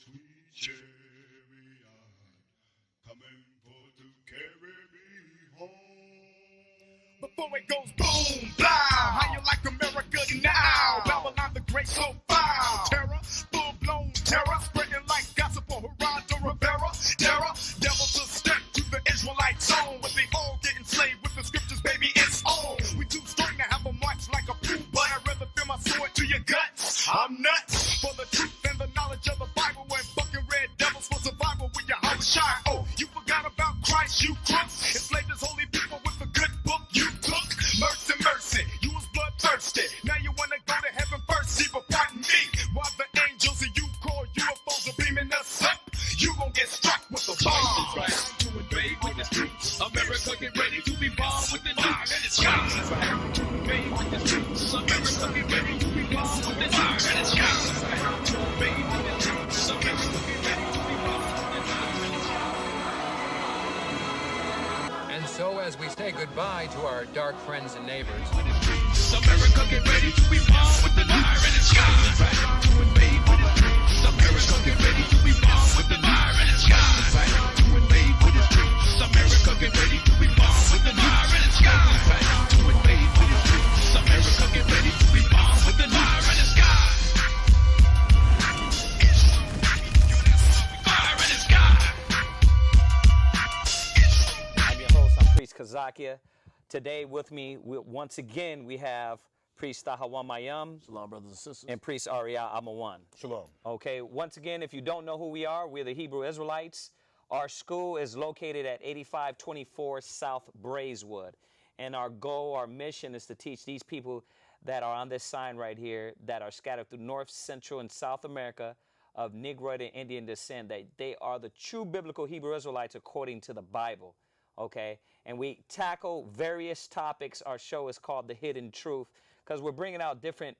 sweet chariot coming for to carry me home. Before it goes boom, blow, how you like America now? Babylon the Great, so foul. Terror, full-blown terror, spreading like gossip for Gerardo Rivera. Terror, devil to step to the Israelite zone, where they all get enslaved with the scriptures, baby, it's on. We too strong to have a march like a poo, but I'd rather feel my sword to your guts. I'm nuts for the truth and the knowledge of the Bible, when fucking red devils for survival with your house shine. Oh, you forgot about Christ, you crooks. Enslaved his holy people with the good book you took. Mercy, mercy, you was bloodthirsty. Now you wanna go to heaven first, see, but pardon me. While the angels and you call UFOs are beaming us up, you gon' get struck with the bomb. Right to invade with the troops. America get ready to be bombed with the fire and it's got to invade with the troops. America get ready to be bombed with the fire and it's got to invade with the troops. America get ready to be bombed with the fire and it's got. And so as we say goodbye to our dark friends and neighbors, America get ready to be bombed with the fire and it's got to invade with the troops. America get ready to be bombed with the fire and it's got to invade with the troops. America get ready to be bombed with the fire and it's got to invade with the troops. America get ready to be bombed with the fire and it's got fire and it's got. I'm your host, I'm Priest Kazakia. Today with me, once again, we have Priest Tahawamayam. Shalom, brothers and sisters. And Priest Arya Amawan. Shalom. Okay, once again, if you don't know who we are, we're the Hebrew Israelites. Our school is located at 8524 South Braeswood. And our goal, our mission is to teach these people that are on this sign right here, that are scattered through North, Central, and South America of Negroid and Indian descent, that they are the true biblical Hebrew Israelites according to the Bible. Okay, and we tackle various topics. Our show is called The Hidden Truth because we're bringing out different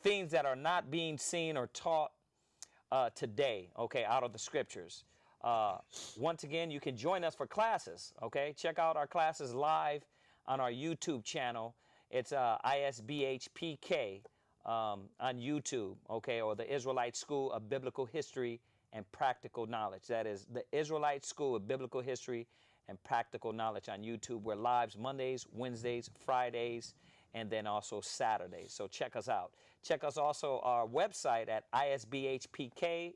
things that are not being seen or taught today, okay, out of the scriptures. Once again, you can join us for classes, okay? Check out our classes live on our YouTube channel. It's ISBHPK on YouTube, okay, or the Israelite School of Biblical History and Practical Knowledge. That is the Israelite School of Biblical History and Practical Knowledge on YouTube. We're live Mondays, Wednesdays, Fridays, and then also Saturdays. So check us out. Check us also our website at isbhpk.com.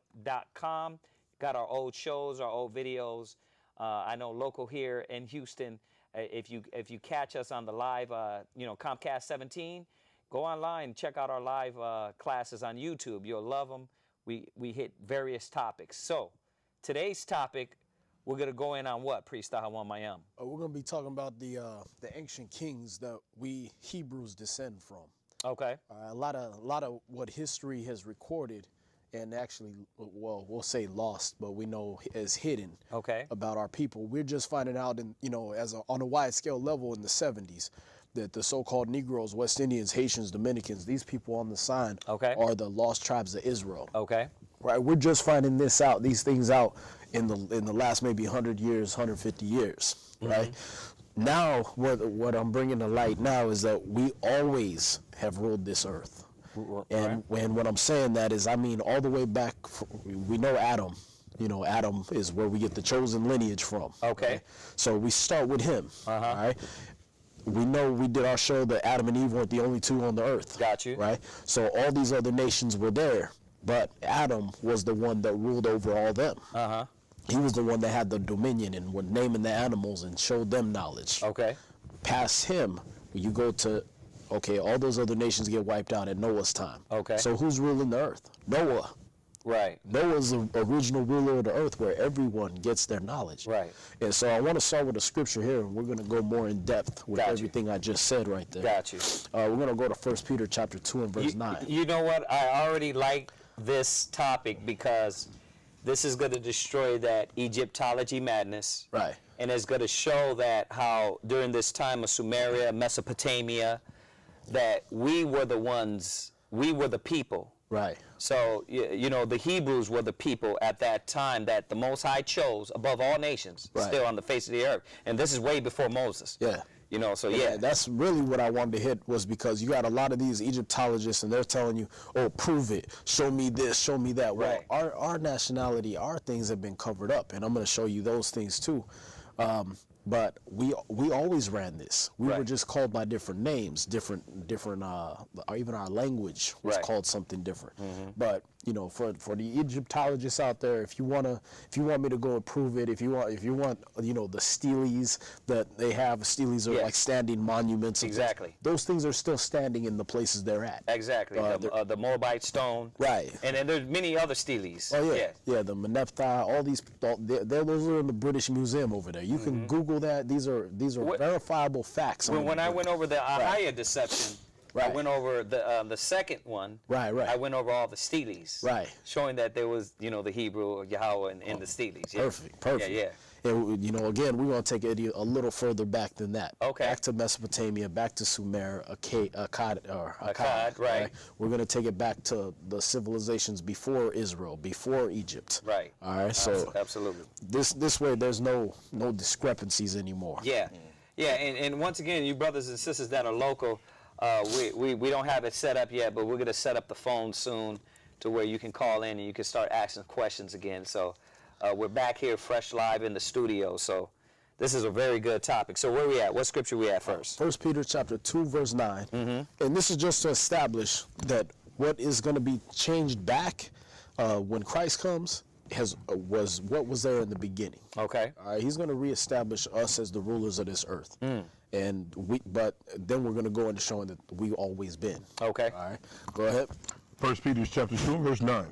Got our old shows, our old videos. I know local here in Houston, if you catch us on the live, Comcast 17, go online, check out our live classes on YouTube. You'll love them. We hit various topics. So today's topic, we're going to go in on what, Priest Tahawamayam? We're going to be talking about the ancient kings that we Hebrews descend from. Okay. A lot of what history has recorded and actually, well, we'll say lost, but we know is hidden. Okay. About our people. We're just finding out, on a wide scale level in the 70s, that the so-called Negroes, West Indians, Haitians, Dominicans, these people on the sign are the lost tribes of Israel. Okay. Right. We're just finding these things out in the last maybe 100 years, 150 years. Mm-hmm. Right. Now, what I'm bringing to light now is that we always have ruled this earth. And when I'm saying that is, I mean, all the way back, we know Adam. Adam is where we get the chosen lineage from. Okay. Right? So we start with him. All right. We know we did our show that Adam and Eve weren't the only two on the earth. Got you. Right? So all these other nations were there, but Adam was the one that ruled over all them. Uh-huh. He was the one that had the dominion and was naming the animals and showed them knowledge. Okay. Past him, you go to, all those other nations get wiped out at Noah's time. Okay. So who's ruling the earth? Noah. Right. Noah's the original ruler of the earth where everyone gets their knowledge. Right. And so I want to start with a scripture here, and we're going to go more in depth with everything I just said right there. Got you. We're going to go to 1 Peter chapter 2 and verse 9. You know what? I already like this topic because this is going to destroy that Egyptology madness. Right. And it's going to show that how during this time of Sumeria, Mesopotamia, that we were the people. Right. So, the Hebrews were the people at that time that the Most High chose above all nations still on the face of the earth. And this is way before Moses. Yeah. You know, so yeah. That's really what I wanted to hit, was because you got a lot of these Egyptologists and they're telling you, oh, prove it, show me this, show me that. Well, Right. our nationality, our things have been covered up, and I'm going to show you those things too. But we always ran this. We were Right. just called by different names, different even our language was Right. called something different. But you know, for the Egyptologists out there, if you want me to go and prove it, if you want you know, the steles that they have, steles are Yes. like standing monuments. and things. Exactly. Those things are still standing in the places they're at. Exactly. The Moabite stone. Right. And then there's many other steles. Oh yeah, Yes. yeah. The Meneptah, all these, those are in the British Museum over there. You can Google that. These are What- verifiable facts. When I went over the Ahaya deception, I Right. went over the second one. Right. I went over all the steles. Right. Showing that there was, you know, the Hebrew or Yahweh in the steles. Yeah. Perfect. Yeah. And you know, again, we're going to take it a little further back than that. Okay. Back to Mesopotamia, back to Sumer, Akkad, right. We're going to take it back to the civilizations before Israel, before Egypt. Right. All right. So Absolutely. this way, there's no discrepancies anymore. Yeah. Yeah. And once again, you brothers and sisters that are local, we don't have it set up yet, but we're going to set up the phone soon to where you can call in and you can start asking questions again. So we're back here fresh live in the studio. So this is a very good topic. So where we at? What scripture we at first? 1 Peter chapter 2, verse 9. And this is just to establish that what is going to be changed back when Christ comes was what was there in the beginning. Okay. All right, he's going to reestablish us as the rulers of this earth. But then we're going to go into showing that we've always been. Okay. All right, go ahead. 1 Peter chapter 2, verse 9.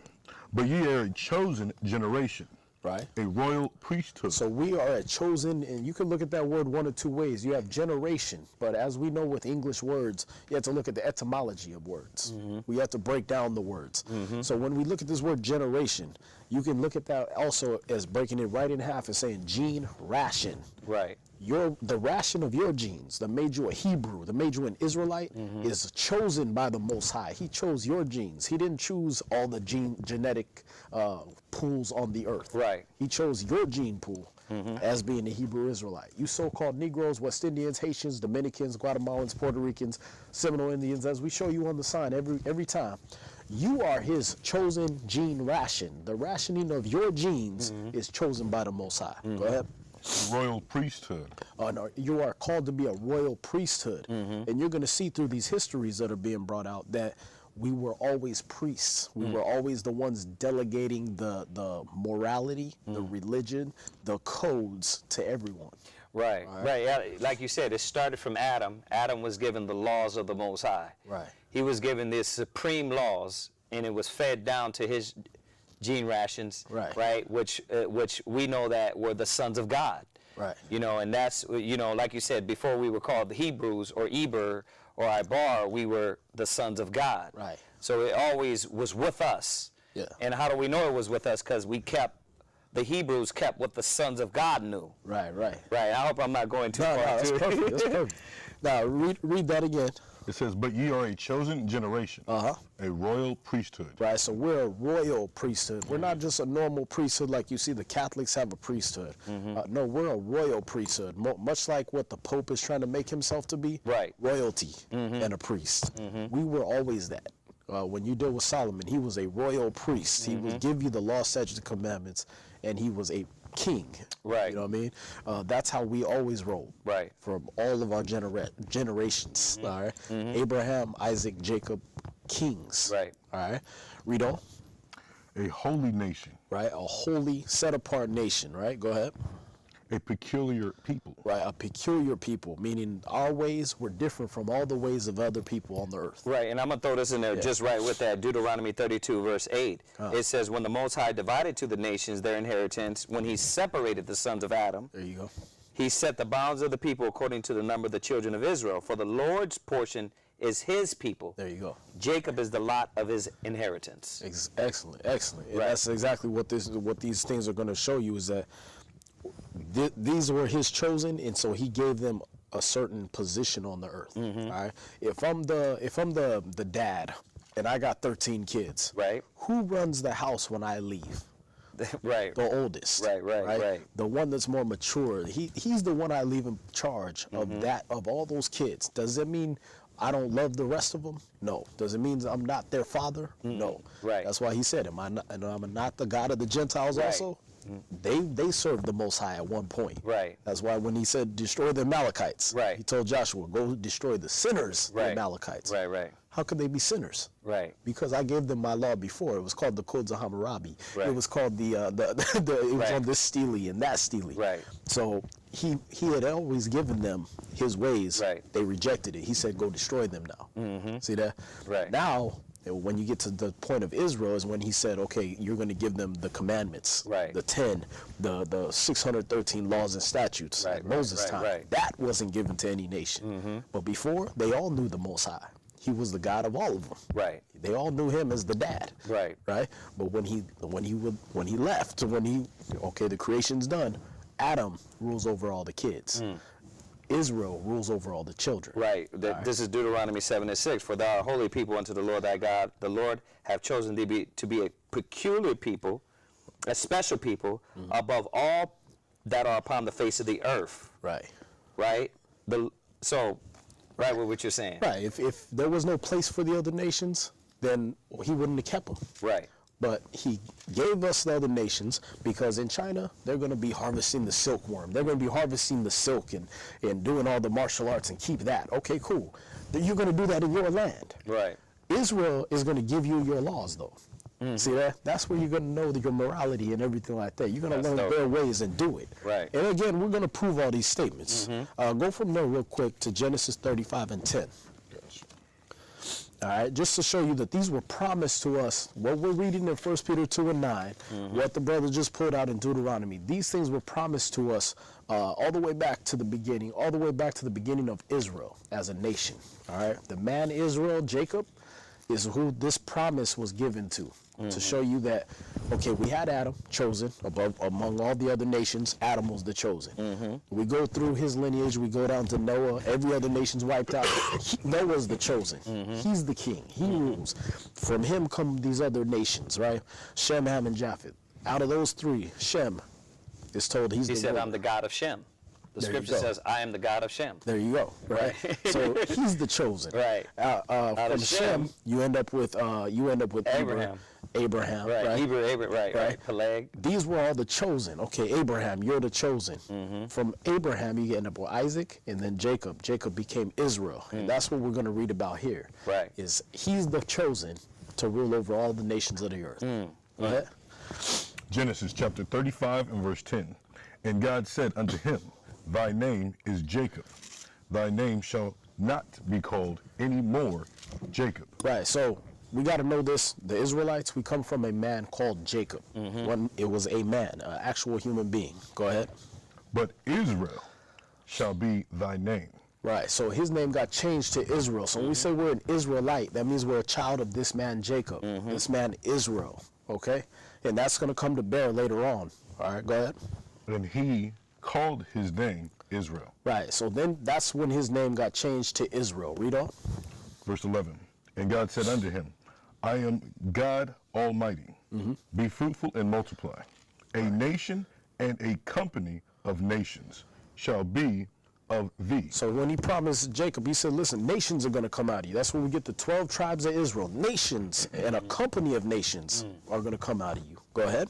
But ye are a chosen generation, Right. a royal priesthood. So we are a chosen, and you can look at that word one of two ways. You have generation, but as we know with English words, you have to look at the etymology of words. We have to break down the words. So when we look at this word generation, you can look at that also as breaking it right in half and saying gene ration. Right. The ration of your genes that made you a Hebrew, that made you an Israelite, is chosen by the Most High. He chose your genes. He didn't choose all the genetic pools on the earth. Right. He chose your gene pool as being a Hebrew Israelite. You so-called Negroes, West Indians, Haitians, Dominicans, Guatemalans, Puerto Ricans, Seminole Indians, as we show you on the sign every time. You are his chosen gene ration. The rationing of your genes is chosen by the Most High. Go ahead. Royal priesthood. No, you are called to be a royal priesthood. And you're going to see through these histories that are being brought out that we were always priests. We were always the ones delegating the morality, the religion, the codes to everyone. Right. Yeah, like you said, it started from Adam. Adam was given the laws of the Most High. Right. He was given these supreme laws, and it was fed down to his gene rations, Right. which we know that were the sons of God. Right. You know, and that's, you know, like you said, before we were called the Hebrews or Eber or Ibar, we were the sons of God. Right. So it always was with us. Yeah. And how do we know it was with us? Because the Hebrews kept what the sons of God knew. Right. Right. I hope I'm not going too No, far. that's perfect. That's perfect. Now, read that again. It says, but ye are a chosen generation, a royal priesthood. Right, so we're a royal priesthood. We're not just a normal priesthood like you see the Catholics have a priesthood. No, we're a royal priesthood, much like what the Pope is trying to make himself to be. Right. Royalty and a priest. We were always that. When you deal with Solomon, he was a royal priest. He would give you the law, statutes, and commandments, and he was a king. Right. You know what I mean? That's how we always roll. Right. From all of our generations. All right. Abraham, Isaac, Jacob, kings. Right. All right. Read on. A holy nation, Right. A holy, set apart nation. Right. Go ahead. a peculiar people. Right. A peculiar people, meaning our ways were different from all the ways of other people on the earth. Right, and I'm going to throw this in there just right with that. Deuteronomy 32, verse 8. It says, when the Most High divided to the nations their inheritance, when he separated the sons of Adam, There you go. he set the bounds of the people according to the number of the children of Israel. For the Lord's portion is his people. There you go. Jacob is the lot of his inheritance. Excellent. And Right. that's exactly what these things are going to show you is that these were his chosen, and so he gave them a certain position on the earth. All right. If I'm the dad, and I got 13 kids, Right. who runs the house when I leave? Right. The oldest. Right. The one that's more mature. He's the one I leave in charge of all those kids. Does it mean I don't love the rest of them? No. Does it mean I'm not their father? No. Right. That's why he said, am I not the God of the Gentiles Right. also? They served the Most High at one point. Right. That's why when he said destroy the Amalekites, Right. he told Joshua, go destroy the sinners, the Right. Amalekites. Right. How could they be sinners? Right. Because I gave them my law before. It was called the Codes of Hammurabi. Right. It was called it was Right. on this stele and that stele. Right. So he had always given them his ways. Right. They rejected it. He said, go destroy them now. See that? Right. Now, when you get to the point of Israel is when he said, okay, you're going to give them the commandments, Right. the 10, the 613 laws and statutes Right, at Moses' right, time. right. That wasn't given to any nation. But before, they all knew the Most High. He was the God of all of them. Right. They all knew him as the dad. Right. Right. But when he left, the creation's done, Adam rules over all the kids. Israel rules over all the children. Right. This is Deuteronomy 7:6. For thou art holy people unto the Lord thy God. The Lord have chosen thee to be a peculiar people, a special people, above all that are upon the face of the earth. Right. Right. Right with what you're saying. Right. If there was no place for the other nations, then he wouldn't have kept them. Right. But he gave us the other nations because in China, they're going to be harvesting the silkworm. They're going to be harvesting the silk and doing all the martial arts and keep that. Okay, cool. Then you're going to do that in your land. Right. Israel is going to give you your laws, though. See that? That's where you're going to know your morality and everything like that. You're going to learn their ways and do it. Right. And again, we're going to prove all these statements. Go from there real quick to Genesis 35:10. All right, just to show you that these were promised to us. What we're reading in 1 Peter 2:9, what the brother just pulled out in Deuteronomy, these things were promised to us all the way back to the beginning, of Israel as a nation. All right, the man Israel, Jacob, is who this promise was given to show you that, okay, we had Adam chosen among all the other nations. Adam was the chosen. We go through his lineage, we go down to Noah. Every other nation's wiped out. Noah's the chosen. He's the king. He rules. From him come these other nations, right? Shem, Ham, and Japheth. Out of those three, Shem is told he's the He said, ruler. I'm the God of Shem. The There you scripture go. says, I am the God of Shem. There you go. Right. So he's the chosen. Right. From Shem, you end up with Abraham. Abraham. Right. Right. Right. Peleg. These were all the chosen. Okay, Abraham, you're the chosen. From Abraham, you end up with Isaac, and then Jacob. Jacob became Israel, and that's what we're going to read about here. Right. Is he's the chosen to rule over all the nations of the earth. Go ahead. Genesis chapter 35 and verse 10. And God said unto him, Thy name is Jacob. Thy name shall not be called any more Jacob. Right. So we got to know this. The Israelites, we come from a man called Jacob. It was a man, an actual human being. Go ahead. But Israel shall be thy name. Right. So his name got changed to Israel. So when we say we're an Israelite, that means we're a child of this man Jacob, this man Israel. Okay? And that's going to come to bear later on. All right, go ahead. And he called his name Israel. Right. So then that's when his name got changed to Israel. Read on. Verse 11. And God said unto him, I am God Almighty. Be fruitful and multiply. A nation and a company of nations shall be of thee. So when he promised Jacob, he said, listen, nations are going to come out of you. That's when we get the 12 tribes of Israel. Nations and a company of nations are going to come out of you. Go ahead.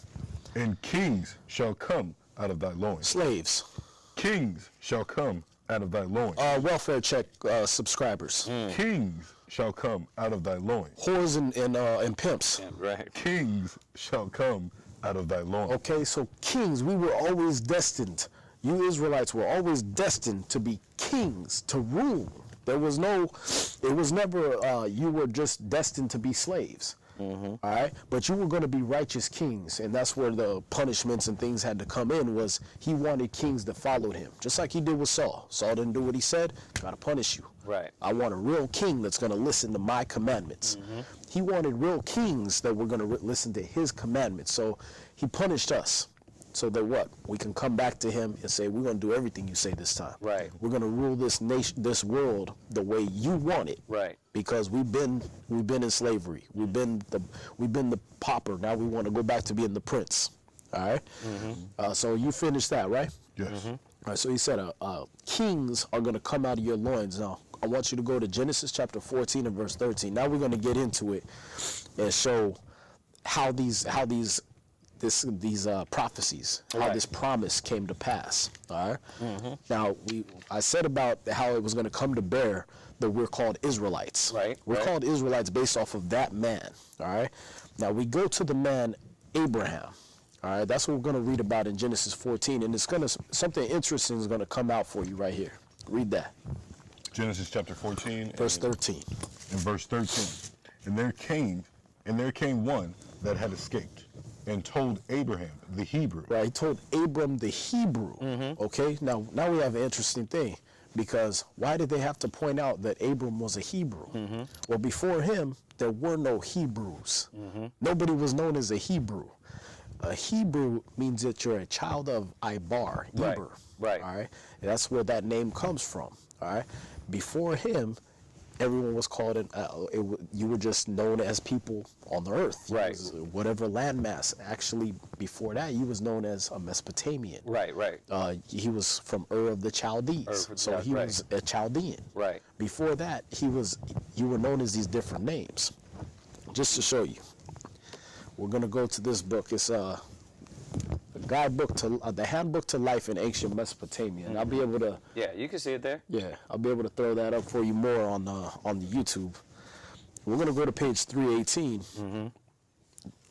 And kings shall come out of thy loins. Slaves. Kings shall come out of thy loins. Welfare check subscribers. Kings shall come out of thy loins. Whores and pimps. Right. Kings shall come out of thy loins. Okay, so kings, we were always destined. You Israelites were always destined to be kings, to rule. It was never, you were just destined to be slaves. All right, but you were going to be righteous kings, and that's where the punishments and things had to come in. Was he wanted kings that followed him, just like he did with Saul. Saul didn't do what he said, got to punish you. Right. I want a real king that's going to listen to my commandments. He wanted real kings that were going to listen to his commandments. So he punished us, so that what? We can come back to him and say, we're going to do everything you say this time. Right. We're going to rule this nation, this world, the way you want it. Right. Because we've been in slavery. We've been the pauper. Now we want to go back to being the prince. All right. So you finished that, right? Yes. All right. So he said, kings are going to come out of your loins. Now, I want you to go to Genesis chapter 14 and verse 13. Now we're going to get into it and show how these prophecies, how this promise came to pass. All right. Now I said about how it was going to come to bear that we're called Israelites. Right. We're called Israelites based off of that man. All right. Now we go to the man Abraham. All right. That's what we're going to read about in Genesis 14, and something interesting is going to come out for you right here. Read that. Genesis chapter 14, Verse 13. and verse 13. And there came one that had escaped, and told Abraham the Hebrew. Right, he told Abram the Hebrew. Okay, now we have an interesting thing, because why did they have to point out that Abram was a Hebrew? Well, before him, there were no Hebrews. Nobody was known as a Hebrew. A Hebrew means that you're a child of Ibar, Eber. Right. All right, and that's where that name comes from. All right, before him, everyone was called you were just known as people on the earth. Right. Whatever landmass. Actually, before that, he was known as a Mesopotamian. Right. He was from Ur of the Chaldees, so he was a Chaldean. Right. Before that, you were known as these different names. Just to show you, we're gonna go to this book. It's the guidebook to the handbook to life in ancient Mesopotamia, and I'll be able to. Yeah, you can see it there. Yeah, I'll be able to throw that up for you more on the YouTube. We're gonna go to page 318,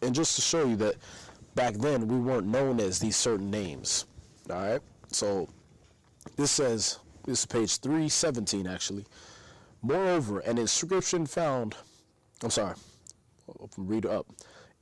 and just to show you that back then we weren't known as these certain names. All right, so this is page 317 actually. Moreover, an inscription found. I'm sorry, I'll read it up.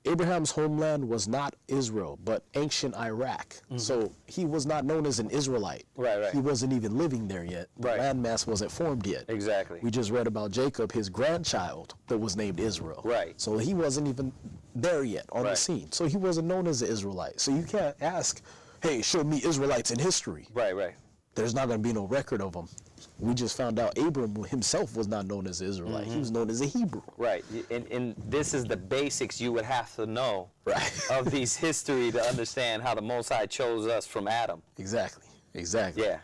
Abraham's homeland was not Israel, but ancient Iraq. So he was not known as an Israelite. Right. He wasn't even living there yet. The Right. landmass wasn't formed yet. Exactly. We just read about Jacob, his grandchild, that was named Israel. Right. So he wasn't even there yet on the Right. scene. So he wasn't known as an Israelite. So you can't ask, hey, show me Israelites in history. Right. There's not going to be no record of them. We just found out Abram himself was not known as an Israelite. He was known as a Hebrew. Right. And this is the basics you would have to know Right. of these history to understand how the Most High chose us from Adam. Exactly. Yeah.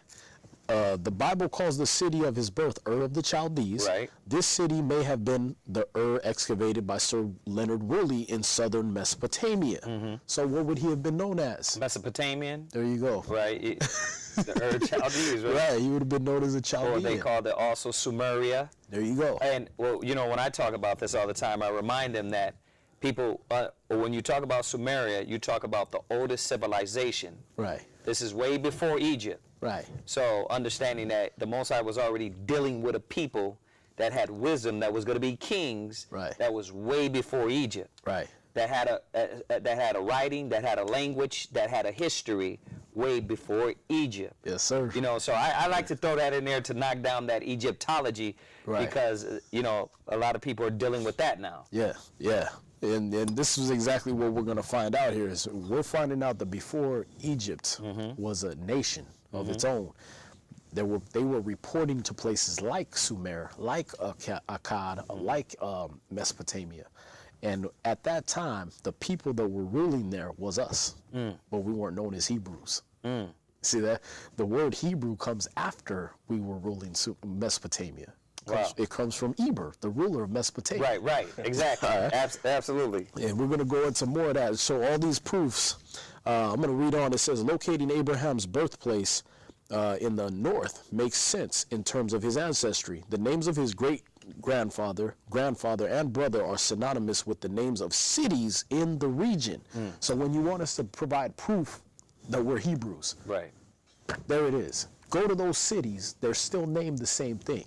The Bible calls the city of his birth Ur of the Chaldees. Right. This city may have been the Ur excavated by Sir Leonard Woolley in southern Mesopotamia. So what would he have been known as? Mesopotamian. There you go. Right. The Ur Chaldees, right? Right, he would have been known as a Chaldean. Or they called it also Sumeria. There you go. And, well, you know, when I talk about this all the time, I remind them that people, when you talk about Sumeria, you talk about the oldest civilization. Right. This is way before Egypt. Right. So understanding that the Most High was already dealing with a people that had wisdom, that was going to be kings, Right. that was way before Egypt. Right. That had a writing, that had a language, that had a history way before Egypt. Yes, sir. You know, so I like to throw that in there to knock down that Egyptology, Right. because, you know, a lot of people are dealing with that now. Yeah. And this is exactly what we're going to find out here. Is we're finding out that before Egypt was a nation of its own, they were reporting to places like Sumer, like Akkad, like Mesopotamia. And at that time, the people that were ruling there was us, but we weren't known as Hebrews. See that? The word Hebrew comes after we were ruling Mesopotamia. Wow. It comes from Eber, the ruler of Mesopotamia. Right, exactly. Absolutely. And we're going to go into more of that. So all these proofs, I'm going to read on. It says, locating Abraham's birthplace in the north makes sense in terms of his ancestry. The names of his great-grandfather, grandfather, and brother are synonymous with the names of cities in the region. So when you want us to provide proof that we're Hebrews, Right. there it is. Go to those cities, they're still named the same thing.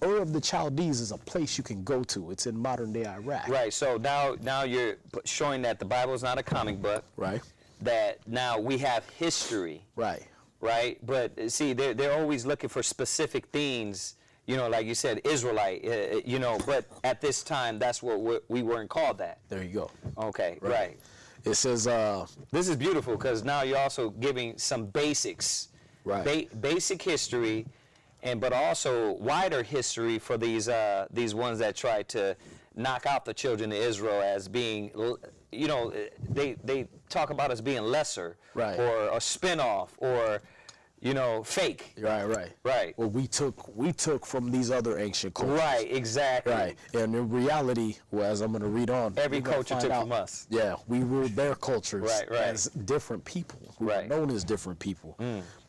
Ur of the Chaldees is a place you can go to. It's in modern-day Iraq. Right, so now you're showing that the Bible is not a comic book. Right. That now we have history. Right. Right, but see, they're always looking for specific things, you know, like you said, Israelite, you know, but at this time, that's what we weren't called that. There you go. Okay, right. It says, This is beautiful because now you're also giving some basics, right. Basic history, but also wider history for these ones that try to knock out the children of Israel as being, you know, they talk about as being lesser, Right. or a spin-off, or fake. Right. Well, we took from these other ancient cultures. Right, exactly. Right. And in reality, well, as I'm going to read on, Every we're gonna culture find took out, from us. Yeah, we ruled their cultures Right. as different people. We Right. were known as different people.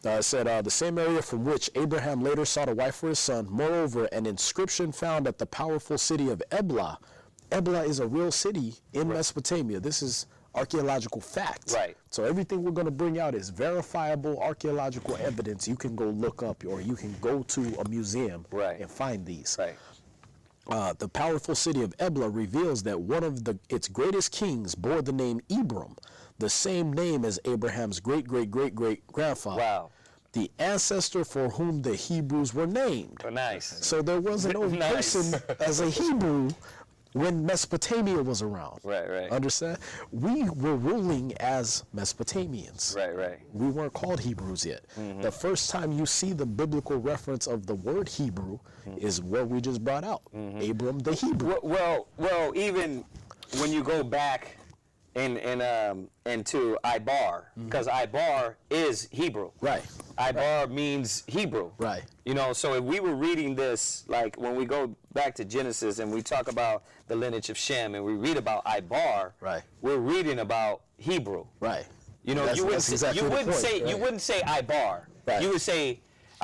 It said, the same area from which Abraham later sought a wife for his son. Moreover, an inscription found at the powerful city of Ebla. Ebla is a real city in Mesopotamia. This is archaeological fact. Right. So everything we're going to bring out is verifiable archaeological evidence. You can go look up, or you can go to a museum and find these. Right. The powerful city of Ebla reveals that one of its greatest kings bore the name Abram, the same name as Abraham's great-great-great-great-grandfather. Wow. The ancestor for whom the Hebrews were named. Oh, nice. So there was an old Nice. person as a Hebrew when Mesopotamia was around. Right. Understand? We were ruling as Mesopotamians. Right. We weren't called Hebrews yet. The first time you see the biblical reference of the word Hebrew is what we just brought out. Abram the Hebrew. Well, even when you go back into Ibar, because Ibar is Hebrew. Right. Ibar means Hebrew. Right. So if we were reading this, like when we go back to Genesis and we talk about the lineage of Shem and we read about Ibar, Right. we're reading about Hebrew. Right. You That's exactly the point, right. You wouldn't say Ibar. Right. You would say,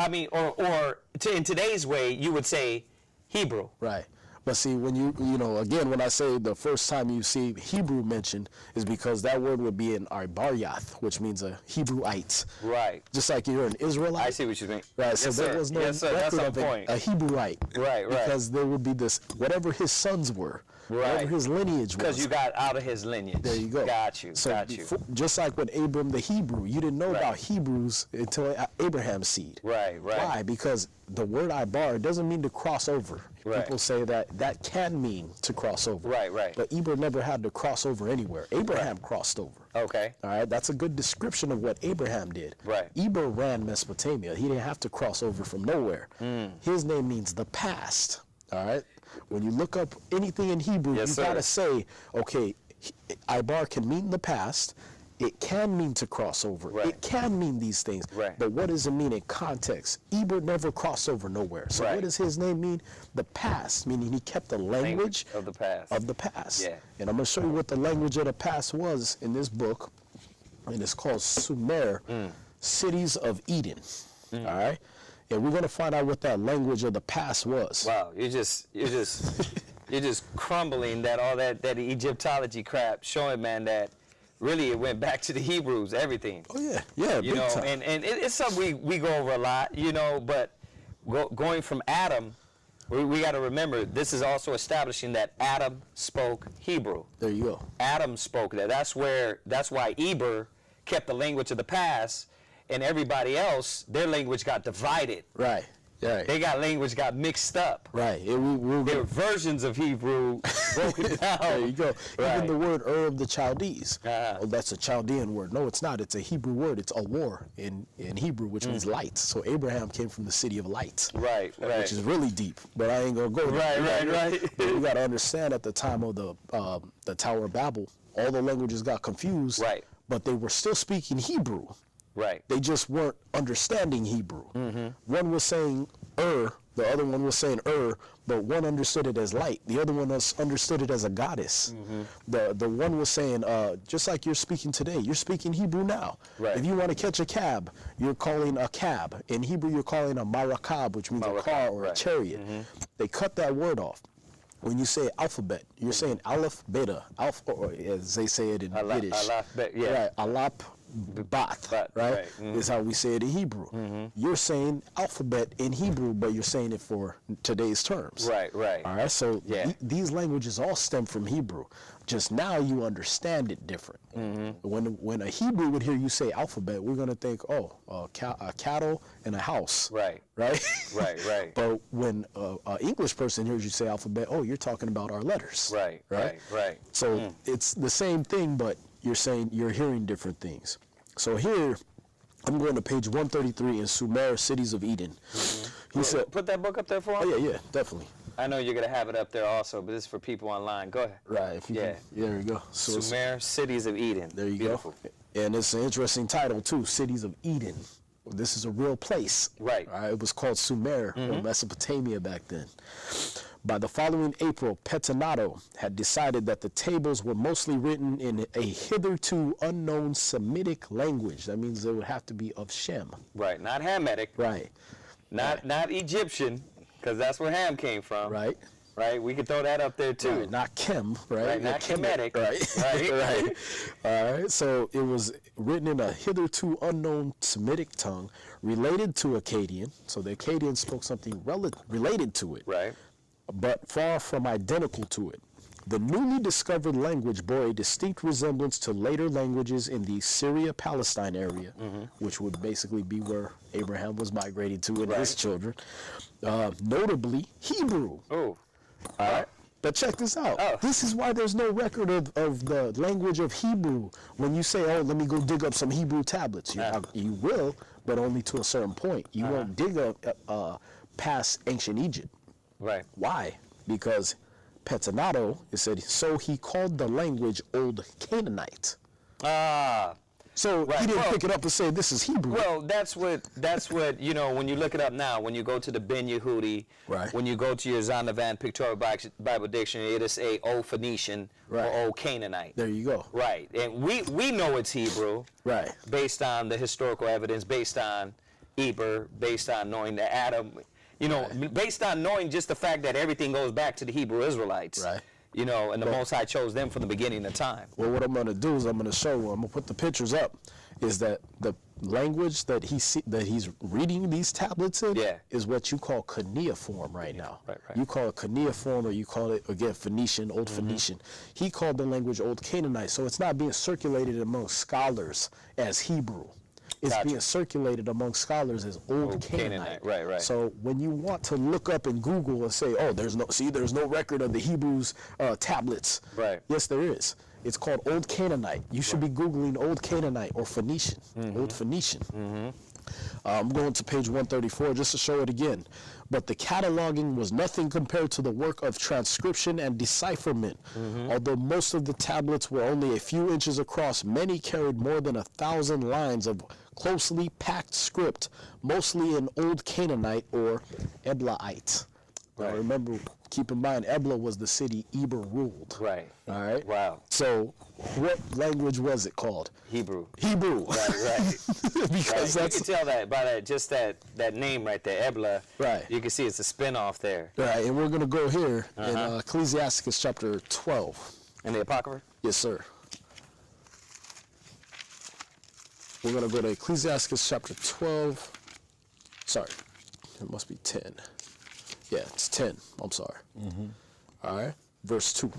in today's way, you would say Hebrew. Right. But see, when again, when I say the first time you see Hebrew mentioned is because that word would be in Ibaryath, which means a Hebrewite. Right. Just like you're an Israelite. I see what you mean. Right. So Yes, there sir. was no Yes, sir. That's record on of point. a Hebrewite. Right. Because there would be this, whatever his sons were, whatever his lineage was. Because you got out of his lineage. There you go. Got you. So just like with Abram the Hebrew, you didn't know about Hebrews until Abraham's seed. Right. Why? Because the word Ibar doesn't mean to cross over. Right. People say that can mean to cross over. Right. But Abram never had to cross over anywhere. Abraham crossed over. Okay. All right, that's a good description of what Abraham did. Right. Eber ran Mesopotamia. He didn't have to cross over from nowhere. His name means the past. All right. When you look up anything in Hebrew, you gotta say, okay, Ibar can mean the past. It can mean to cross over. Right. It can mean these things. Right. But what does it mean in context? Eber never crossed over nowhere. So what does his name mean? The past, meaning he kept the language of the past. Yeah. And I'm going to show you what the language of the past was in this book. And it's called Sumer, Cities of Eden. All right? And we're going to find out what that language of the past was. Wow, you're just crumbling all that Egyptology crap, showing, man, that really it went back to the Hebrews, everything. Oh yeah, big time. And it's something we go over a lot, but going from Adam, we got to remember this is also establishing that Adam spoke Hebrew. There you go. Adam spoke that. That's why Eber kept the language of the past, and everybody else, their language got divided. Right. They language got mixed up. Right. There were versions of Hebrew broken down. There you go. Right. Even the word of the Chaldees. Oh, that's a Chaldean word. No, it's not. It's a Hebrew word. It's awar in Hebrew, which means light. So Abraham came from the city of light. Right. Which is really deep, but I ain't gonna go there. Right. But you got to understand, at the time of the Tower of Babel, all the languages got confused. Right. But they were still speaking Hebrew. Right. They just weren't understanding Hebrew. One was saying the other one was saying but one understood it as light. The other one understood it as a goddess. The one was saying, just like you're speaking today, you're speaking Hebrew now. Right. If you want to catch a cab, you're calling a cab. In Hebrew, you're calling a marakab, which means a car or a chariot. They cut that word off. When you say alphabet, you're saying aleph, beta, alpha, or as they say it in Yiddish. Alaf, yeah. Right, alap, bath, right? Is how we say it in Hebrew. You're saying alphabet in Hebrew, but you're saying it for today's terms. Right. All right, so these languages all stem from Hebrew. Just now you understand it different. When a Hebrew would hear you say alphabet, we're going to think, a cattle and a house. Right. But when an English person hears you say alphabet, you're talking about our letters. Right. So it's the same thing, but you're hearing different things. So here, I'm going to page 133 in Sumer, Cities of Eden. He said, put that book up there for him? Oh yeah, definitely. I know you're going to have it up there also, but this is for people online. Go ahead. Right. If you can, there you go. So Sumer, Cities of Eden. There you Beautiful. go. And it's an interesting title, too, Cities of Eden. This is a real place. Right. It was called Sumer, or Mesopotamia back then. By the following April, Petanato had decided that the tables were mostly written in a hitherto unknown Semitic language. That means they would have to be of Shem. Right, not Hamitic. Right. Not Egyptian, because that's where Ham came from. Right. Right, we could throw that up there too. Right. Not Chem, right? Right, not Kemetic. Right. Right. All right. So it was written in a hitherto unknown Semitic tongue related to Akkadian. So the Akkadians spoke something related to it. Right. But far from identical to it. The newly discovered language bore a distinct resemblance to later languages in the Syria-Palestine area, which would basically be where Abraham was migrating to and his children, notably Hebrew. Oh. All right. But check this out. Oh. This is why there's no record of the language of Hebrew. When you say, oh, let me go dig up some Hebrew tablets, you will, but only to a certain point. You won't dig up past ancient Egypt. Right. Why? Because Petanato, it said, so he called the language Old Canaanite. So he didn't pick it up and say, this is Hebrew. Well, that's what, you know, when you look it up now, when you go to the Ben Yehudi, when you go to your Zondervan Pictorial Bible Dictionary, it'll say Old Phoenician or Old Canaanite. There you go. Right. And we know it's Hebrew. Right. Based on the historical evidence, based on Eber, based on knowing that Adam, you know, based on knowing just the fact that everything goes back to the Hebrew Israelites. Right. You know, and the Most High chose them from the beginning of time. Well, what I'm going to do is I'm going to show, I'm going to put the pictures up, is that the language that he's reading these tablets in is what you call cuneiform right now. Right. You call it cuneiform, or you call it, again, Phoenician, Old Phoenician. He called the language Old Canaanite, so it's not being circulated among scholars as Hebrew. It's being circulated among scholars as Old Canaanite. Right. So when you want to look up in Google and say, oh, there's no record of the Hebrews tablets. Right. Yes, there is. It's called Old Canaanite. You should be Googling Old Canaanite or Phoenician. Old Phoenician. I'm going to page 134 just to show it again. But the cataloging was nothing compared to the work of transcription and decipherment. Although most of the tablets were only a few inches across, many carried more than 1,000 lines of closely packed script, mostly in Old Canaanite or Eblaite. Now remember, keep in mind, Ebla was the city Eber ruled. Right. All right? Wow. So what language was it called? Hebrew. Hebrew. Right. Because that's... You can tell that by that name right there, Ebla. Right. You can see it's a spin-off there. Right, and we're going to go here in Ecclesiasticus chapter 12. In the Apocrypha? Yes, sir. We're going to go to Ecclesiasticus chapter 12. Sorry, it must be 10. Yeah, it's 10. I'm sorry. All right, verse 2.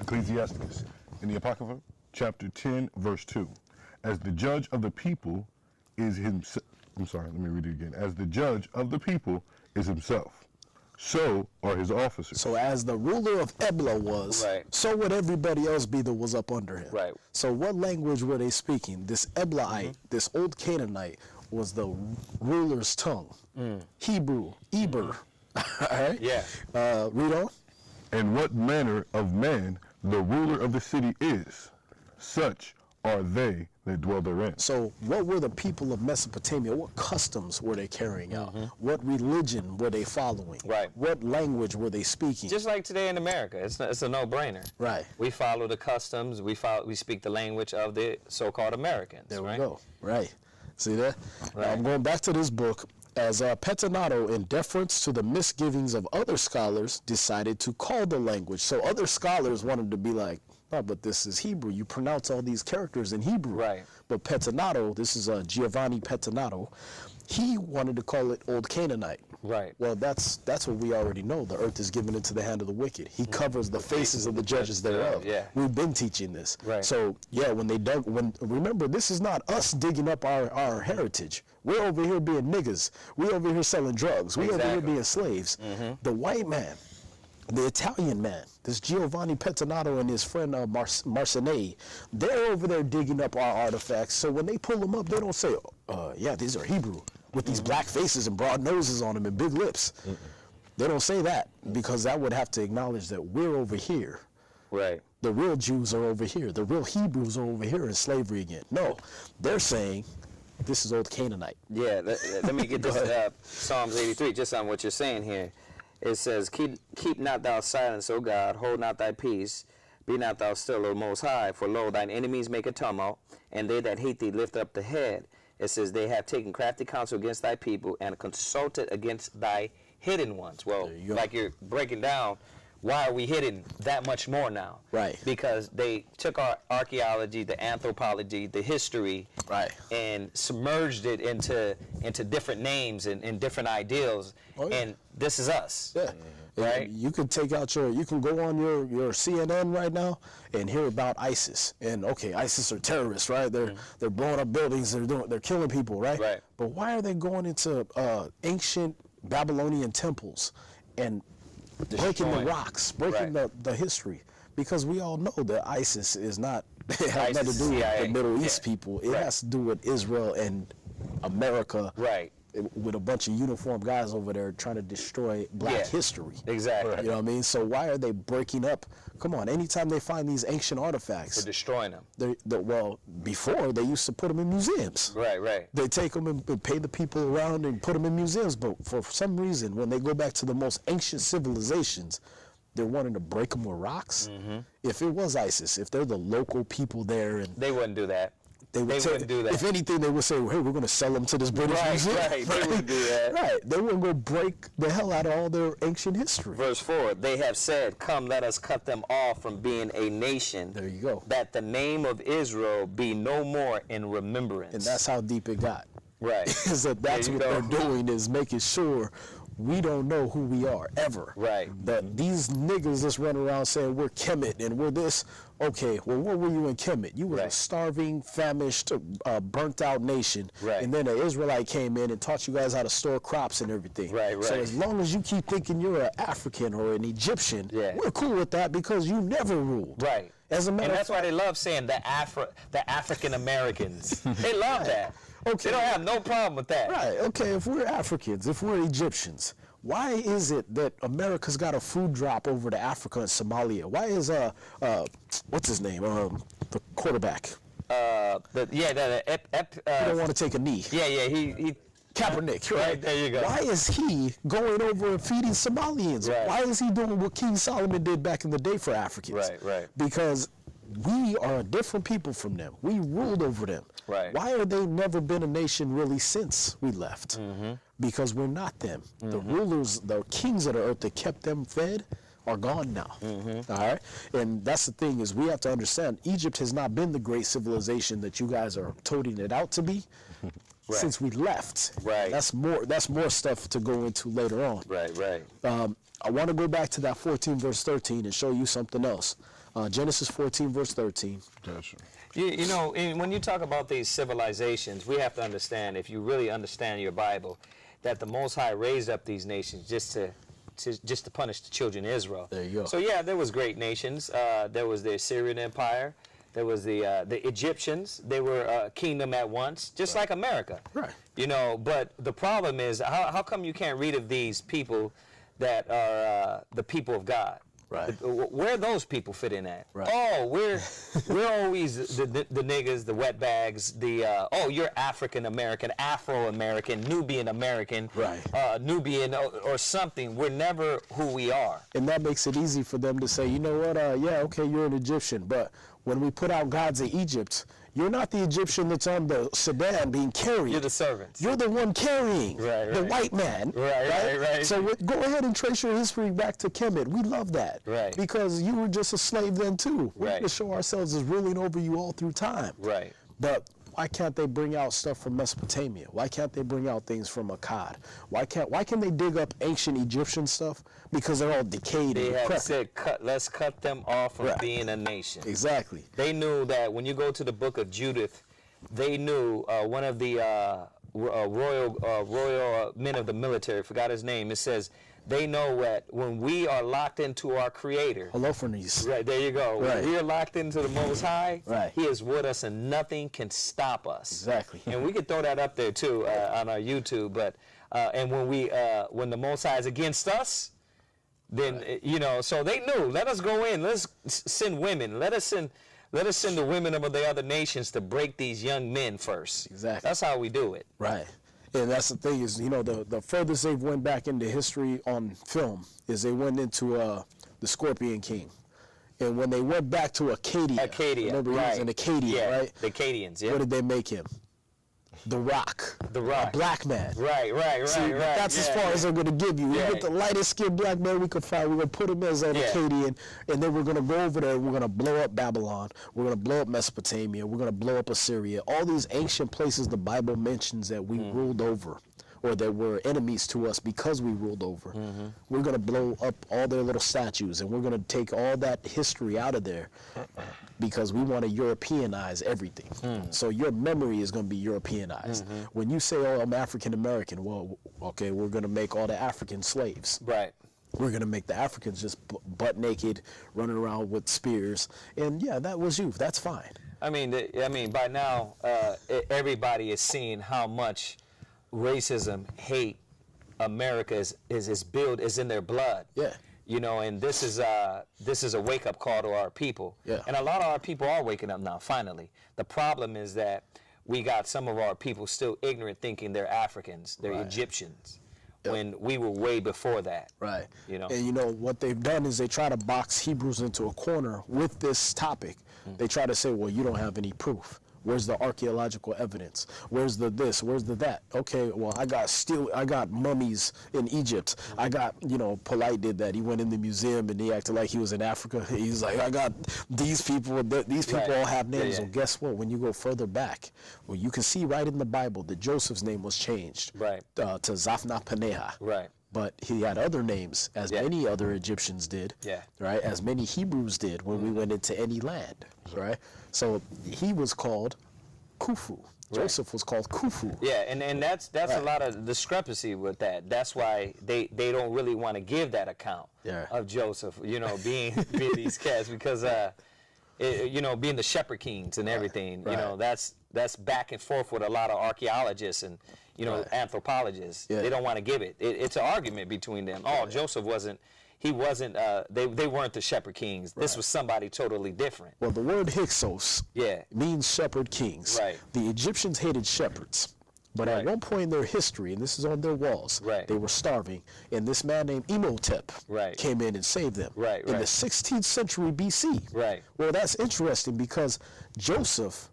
Ecclesiasticus, in the Apocrypha, chapter 10, verse 2. As the judge of the people is himself. I'm sorry, let me read it again. As the judge of the people is himself, so are his officers. So as the ruler of Ebla was, so would everybody else be that was up under him. Right. So what language were they speaking? This Eblaite, this Old Canaanite, was the ruler's tongue. Hebrew, Eber. All right? Yeah. Read on. And what manner of man the ruler of the city is, such are they that dwell therein. So what were the people of Mesopotamia? What customs were they carrying out? What religion were they following? Right. What language were they speaking? Just like today in America, it's a no-brainer. Right. We follow the customs. We speak the language of the so-called Americans. There we go. Right. See that? Right. Now I'm going back to this book. As Petanato, in deference to the misgivings of other scholars, decided to call the language. So other scholars wanted to be like, no, but this is Hebrew. You pronounce all these characters in Hebrew. Right. But Petanato, this is Giovanni Petanato, he wanted to call it Old Canaanite. Right. Well, that's what we already know. The earth is given into the hand of the wicked. He covers the faces of the judges thereof. Yeah. We've been teaching this. Right. So, yeah, remember, this is not us digging up our heritage. We're over here being niggas. We're over here selling drugs. We're over here being slaves. The white man, the Italian man, this Giovanni Petanato and his friend Marcinei, they're over there digging up our artifacts. So when they pull them up, they don't say, yeah, these are Hebrew, with these black faces and broad noses on them and big lips. They don't say that because that would have to acknowledge that we're over here. Right. The real Jews are over here. The real Hebrews are over here in slavery again. No, they're saying this is old Canaanite. Yeah, let me get this Psalms 83, just on what you're saying here. It says, keep not thou silence, O God, hold not thy peace, be not thou still, O Most High, for lo, thine enemies make a tumult, and they that hate thee lift up the head. It says, they have taken crafty counsel against thy people, and consulted against thy hidden ones. Well, like you're breaking down, why are we hidden that much more now? Right. Because they took our archaeology, the anthropology, the history, right, and submerged it into different names and different ideals. Oh, yeah. And this is us. Yeah. Right. You can take out you can go on your CNN right now and hear about ISIS. And okay, ISIS are terrorists, right? They're blowing up buildings. They're killing people, right? Right. But why are they going into ancient Babylonian temples and breaking the rocks, breaking the history? Because we all know that ISIS is not has nothing to do with the Middle East people. It has to do with Israel and America. Right. With a bunch of uniformed guys over there trying to destroy black history. Exactly. You know what I mean? So why are they breaking up? Come on, anytime they find these ancient artifacts. They're destroying them. Well, before, they used to put them in museums. Right, right. They take them and pay the people around and put them in museums. But for some reason, when they go back to the most ancient civilizations, they're wanting to break them with rocks. Mm-hmm. If it was ISIS, if they're the local people there. And they wouldn't do that. They wouldn't do that. If anything, they would say, well, hey, we're going to sell them to this British museum. Right, they wouldn't do that. Right. They wouldn't go break the hell out of all their ancient history. Verse 4, they have said, come, let us cut them off from being a nation. There you go. That the name of Israel be no more in remembrance. And that's how deep it got. Right. Is that that's what they're doing, is making sure we don't know who we are, ever. Right. That these niggas just run around saying we're Kemet and we're this. Okay, well, what were you in Kemet? You were a starving, famished, burnt-out nation. Right. And then an Israelite came in and taught you guys how to store crops and everything. Right, right. So as long as you keep thinking you're an African or an Egyptian, we're cool with that because you never ruled. Right. As a matter and that's why they love saying the African Americans. They love that. Okay. They don't have no problem with that. Right. Okay, if we're Africans, if we're Egyptians, why is it that America's got a food drop over to Africa and Somalia? Why is what's his name? The quarterback. He don't want to take a knee. Yeah, he Kaepernick, right? There you go. Why is he going over and feeding Somalians? Right. Why is he doing what King Solomon did back in the day for Africans? Right, right. Because we are a different people from them. We ruled over them. Right. Why have they never been a nation really since we left? Mm-hmm. Because we're not them. Mm-hmm. The rulers, the kings of the earth that kept them fed are gone now. Mm-hmm. All right? And that's the thing, is we have to understand, Egypt has not been the great civilization that you guys are toting it out to be. Right. Since we left. Right. That's more stuff to go into later on. Right, right. I want to go back to that 14 verse 13 and show you something else. Genesis 14 verse 13. Gotcha. You know, when you talk about these civilizations, we have to understand, if you really understand your Bible, that the Most High raised up these nations just to punish the children of Israel. There you go. So yeah, there was great nations. There was the Assyrian Empire. There was the Egyptians. They were a kingdom at once, just like America. Right. You know, but the problem is, how come you can't read of these people that are the people of God? Right. Where those people fit in at? Right. Oh, we're always the niggas, the wetbags, you're African American, Afro American, Nubian American, right. Nubian or something. We're never who we are. And that makes it easy for them to say, you know what? Yeah, okay, you're an Egyptian, but when we put out gods of Egypt, you're not the Egyptian that's on the sedan being carried. You're the servant. You're the one carrying the white man. Right. So go ahead and trace your history back to Kemet. We love that. Right. Because you were just a slave then too. We're going to show ourselves as ruling over you all through time. Right. But why can't they bring out stuff from Mesopotamia? Why can't they bring out things from Akkad? Why can they dig up ancient Egyptian stuff? Because they're all decayed and decrepit. They have said, let's cut them off from being a nation. Exactly. They knew that when you go to the book of Judith, they knew one of the royal men of the military, forgot his name, it says, they know that when we are locked into our Creator. Holofernes. Right, there you go. Right. When we are locked into the Most High, right. He is with us and nothing can stop us. Exactly. And we could throw that up there too on our YouTube, but And when the Most High is against us, then so they knew. Let us go in. Let's send women. Let us send the women of the other nations to break these young men first. Exactly. That's how we do it. Right. And that's the thing is, the furthest they've went back into history on film is they went into the Scorpion King. And when they went back to Acadia, remember he was in Acadia, right? The Acadians, yeah. What did they make him? The Rock. The Rock. A black man. Right. See, that's as far as they're going to give you. We get the lightest skinned black man we could find. We're going to put him as an Acadian, and then we're going to go over there and we're going to blow up Babylon. We're going to blow up Mesopotamia. We're going to blow up Assyria. All these ancient places the Bible mentions that we ruled over, or that were enemies to us because we ruled over. We're going to blow up all their little statues, and we're going to take all that history out of there because we want to Europeanize everything. So your memory is going to be Europeanized. When you say, oh, I'm African American, well, okay, we're going to make all the African slaves. Right. We're going to make the Africans just butt naked, running around with spears. And yeah, that was you. That's fine. I mean, by now, everybody is seeing how much racism, hate, America is in their blood. Yeah. And this is a wake-up call to our people. Yeah. And a lot of our people are waking up now, finally. The problem is that we got some of our people still ignorant, thinking they're Africans, they're Egyptians, when we were way before that. Right. And what they've done is they try to box Hebrews into a corner with this topic. They try to say, well, you don't have any proof. Where's the archaeological evidence? Where's the this? Where's the that? Okay, well, I got mummies in Egypt. I got, Polite did that. He went in the museum and he acted like he was in Africa. He's like, I got these people. These people all have names. Well, guess what? When you go further back, well, you can see right in the Bible that Joseph's name was changed to Zaphnath-Paneah. Right. But he had other names, as many other Egyptians did, right? As many Hebrews did when we went into any land, right? So he was called Khufu. Joseph was called Khufu. Yeah, and that's a lot of discrepancy with that. That's why they don't really want to give that account of Joseph, being these cats, because being the shepherd kings and everything, that's back and forth with a lot of archaeologists and anthropologists. They don't want to give it. It's an argument between them. Oh, Joseph wasn't. He wasn't. They weren't the shepherd kings. This was somebody totally different. Well, the word Hyksos means shepherd kings. Right. The Egyptians hated shepherds. But at one point in their history, and this is on their walls, they were starving, and this man named Imhotep came in and saved them in the 16th century BC. Right. Well, that's interesting because Joseph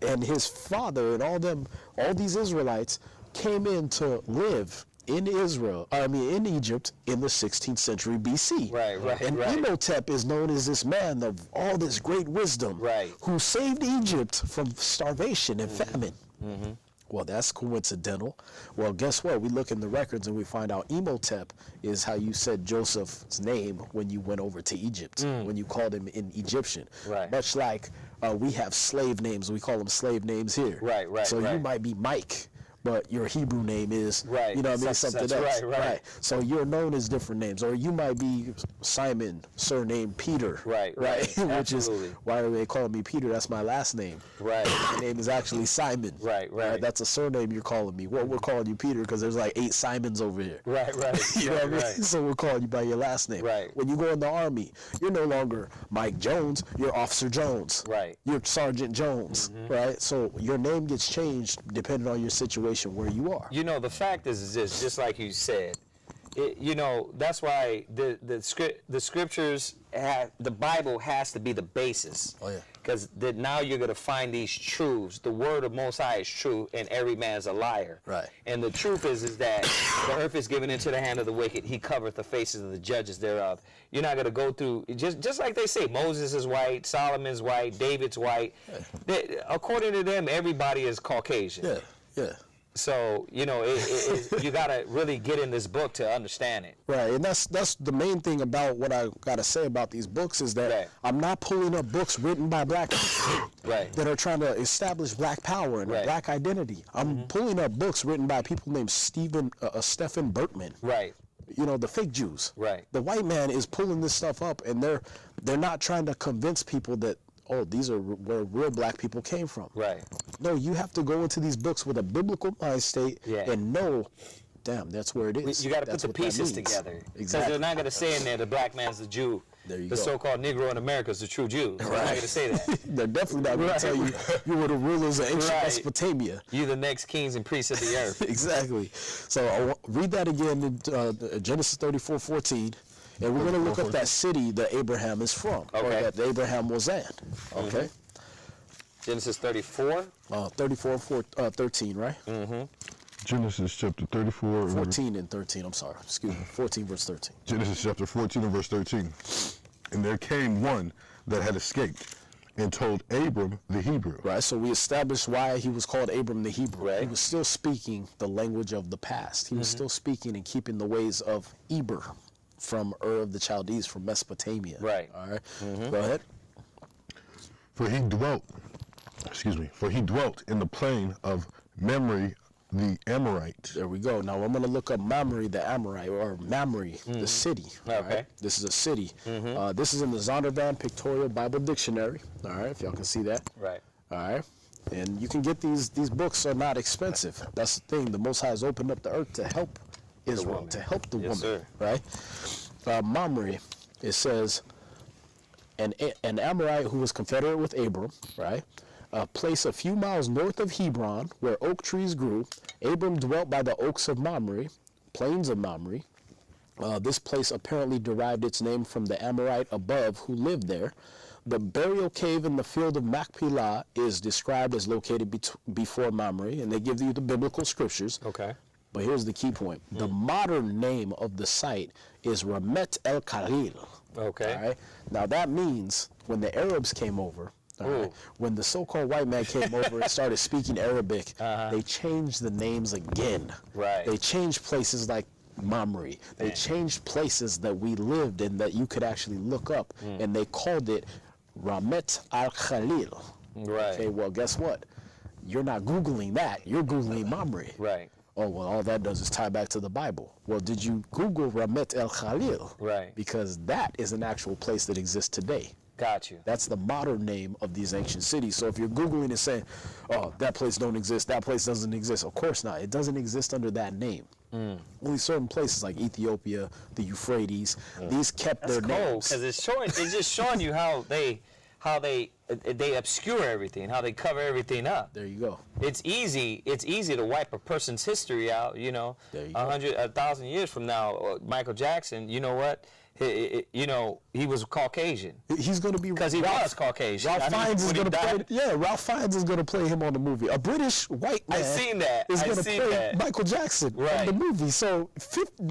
and his father and all these Israelites came in to live in in Egypt in the 16th century BC. And Imhotep is known as this man of all this great wisdom who saved Egypt from starvation and famine. Well, that's coincidental. Well, guess what? We look in the records and we find out Imhotep is how you said Joseph's name when you went over to Egypt, when you called him in Egyptian. Much like we have slave names. We call them slave names here. So you might be Mike, but your Hebrew name is, something else. Right. So you're known as different names. Or you might be Simon, surname Peter. Which is, why are they calling me Peter? That's my last name. My name is actually Simon. That's a surname you're calling me. Well, we're calling you Peter because there's like 8 Simons over here. You know what I mean? So we're calling you by your last name. When you go in the Army, you're no longer Mike Jones, you're Officer Jones. You're Sergeant Jones. So your name gets changed depending on your situation, where you are. The fact is this, just like you said, that's why the scriptures, the Bible has to be the basis. Because now you're going to find these truths. The word of Most High is true, and every man's a liar. And the truth is that the earth is given into the hand of the wicked. He covereth the faces of the judges thereof. You're not going to go through, just like they say, Moses is white, Solomon's white, David's white. According to them, everybody is Caucasian. So, you got to really get in this book to understand it. And that's the main thing about what I got to say about these books is that I'm not pulling up books written by black people that are trying to establish black power and a black identity. I'm pulling up books written by people named Stephen Bertman. The fake Jews. The white man is pulling this stuff up, and they're not trying to convince people that, oh, these are where real black people came from. No, you have to go into these books with a biblical mind state and know damn, that's where it is. You got to put That's the what that pieces means. together. Because Exactly. they're not going to say in there the black man's the Jew. There you the go. so-called Negro in America is the true Jew. They're not going to say that. They're definitely not going Right. to tell you you were the rulers of ancient Right. Mesopotamia. You the next kings and priests of the earth. Exactly. So read that again in Genesis 34:14, and we're going to look up that city that Abraham is from, or Okay. that Abraham was in. Okay. Genesis 34. 13, right? Genesis chapter 34. 14 and 13. I'm sorry. Excuse me. 14 verse 13. Genesis chapter 14 and verse 13. And there came one that had escaped and told Abram the Hebrew. Right. So we established why he was called Abram the Hebrew. Right. He was still speaking the language of the past. He was still speaking and keeping the ways of Eber from Ur of the Chaldees, from Mesopotamia. Right. All right. Go ahead. For he dwelt in the plain of Mamre the Amorite. There we go. Now I'm going to look up Mamre the Amorite, or Mamre, the city. All Okay. right? This is a city. This is in the Zondervan Pictorial Bible Dictionary. All right, if y'all can see that. Right. All right. And you can get these books are not expensive. That's the thing. The Most High has opened up the earth to help Israel, woman. to help the Yes, woman. sir. Right? Mamre, it says, an Amorite who was confederate with Abram, right? A place a few miles north of Hebron, where oak trees grew. Abram dwelt by the oaks of Mamre, plains of Mamre. This place apparently derived its name from the Amorite above who lived there. The burial cave in the field of Machpelah is described as located before Mamre, and they give you the biblical scriptures. Okay. But here's the key point. The modern name of the site is Ramet El Khalil. Okay. All right. Now that means when the Arabs came over, all right, when the so-called white man came over and started speaking Arabic, they changed the names again. Right. They changed places like Mamre. They changed places that we lived in that you could actually look up, and they called it Ramet Al Khalil. Right. Okay. Well, guess what? You're not Googling that. You're Googling Mamre. Right. Oh, well, all that does is tie back to the Bible. Well, did you Google Ramet El Khalil? Right. Because that is an actual place that exists today. Got you. That's the modern name of these ancient cities. So if you're Googling and saying, oh, that place don't exist, that place doesn't exist, of course not. It doesn't exist under that name. Only certain places like Ethiopia, the Euphrates, these kept their That's cool names. because it's just showing you how they obscure everything, how they cover everything up. There you go. It's easy to wipe a person's history out. You know, There you go. 1,000 years from now, Michael Jackson. You know what? He was Caucasian. He's going to be Because he was Caucasian. Ralph I mean, Fiennes is when he going to play. died- Yeah, Ralph Fiennes is going to play him on the movie. A British white man. I seen that. Is I going to seen play that. Michael Jackson Right. in the movie. So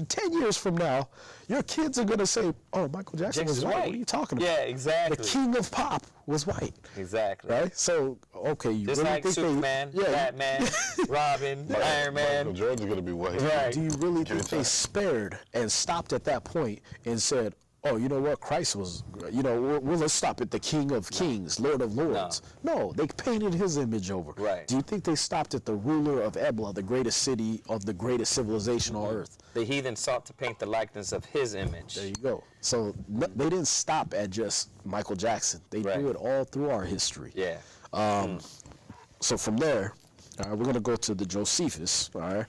10 years from now, your kids are going to say, "Oh, Michael Jackson was Jackson's white. white. What are you talking about? Yeah, exactly. The king of pop was white." Exactly. Right. So okay, you Just really like think Superman, they, yeah, Batman, Robin, Iron Michael Man. Jordan's going to be white. Right. Do you really think they spared and stopped at that point and said, "Oh, you know what? Christ was, well, let's stop at the King of Kings, Lord of Lords." No, they painted his image over. Right. Do you think they stopped at the ruler of Ebla, the greatest city of the greatest civilization on earth? The heathen sought to paint the likeness of his image. There you go. So they didn't stop at just Michael Jackson. They Right. do it all through our history. Yeah. So from there, all right, we're going to go to the Josephus, all right?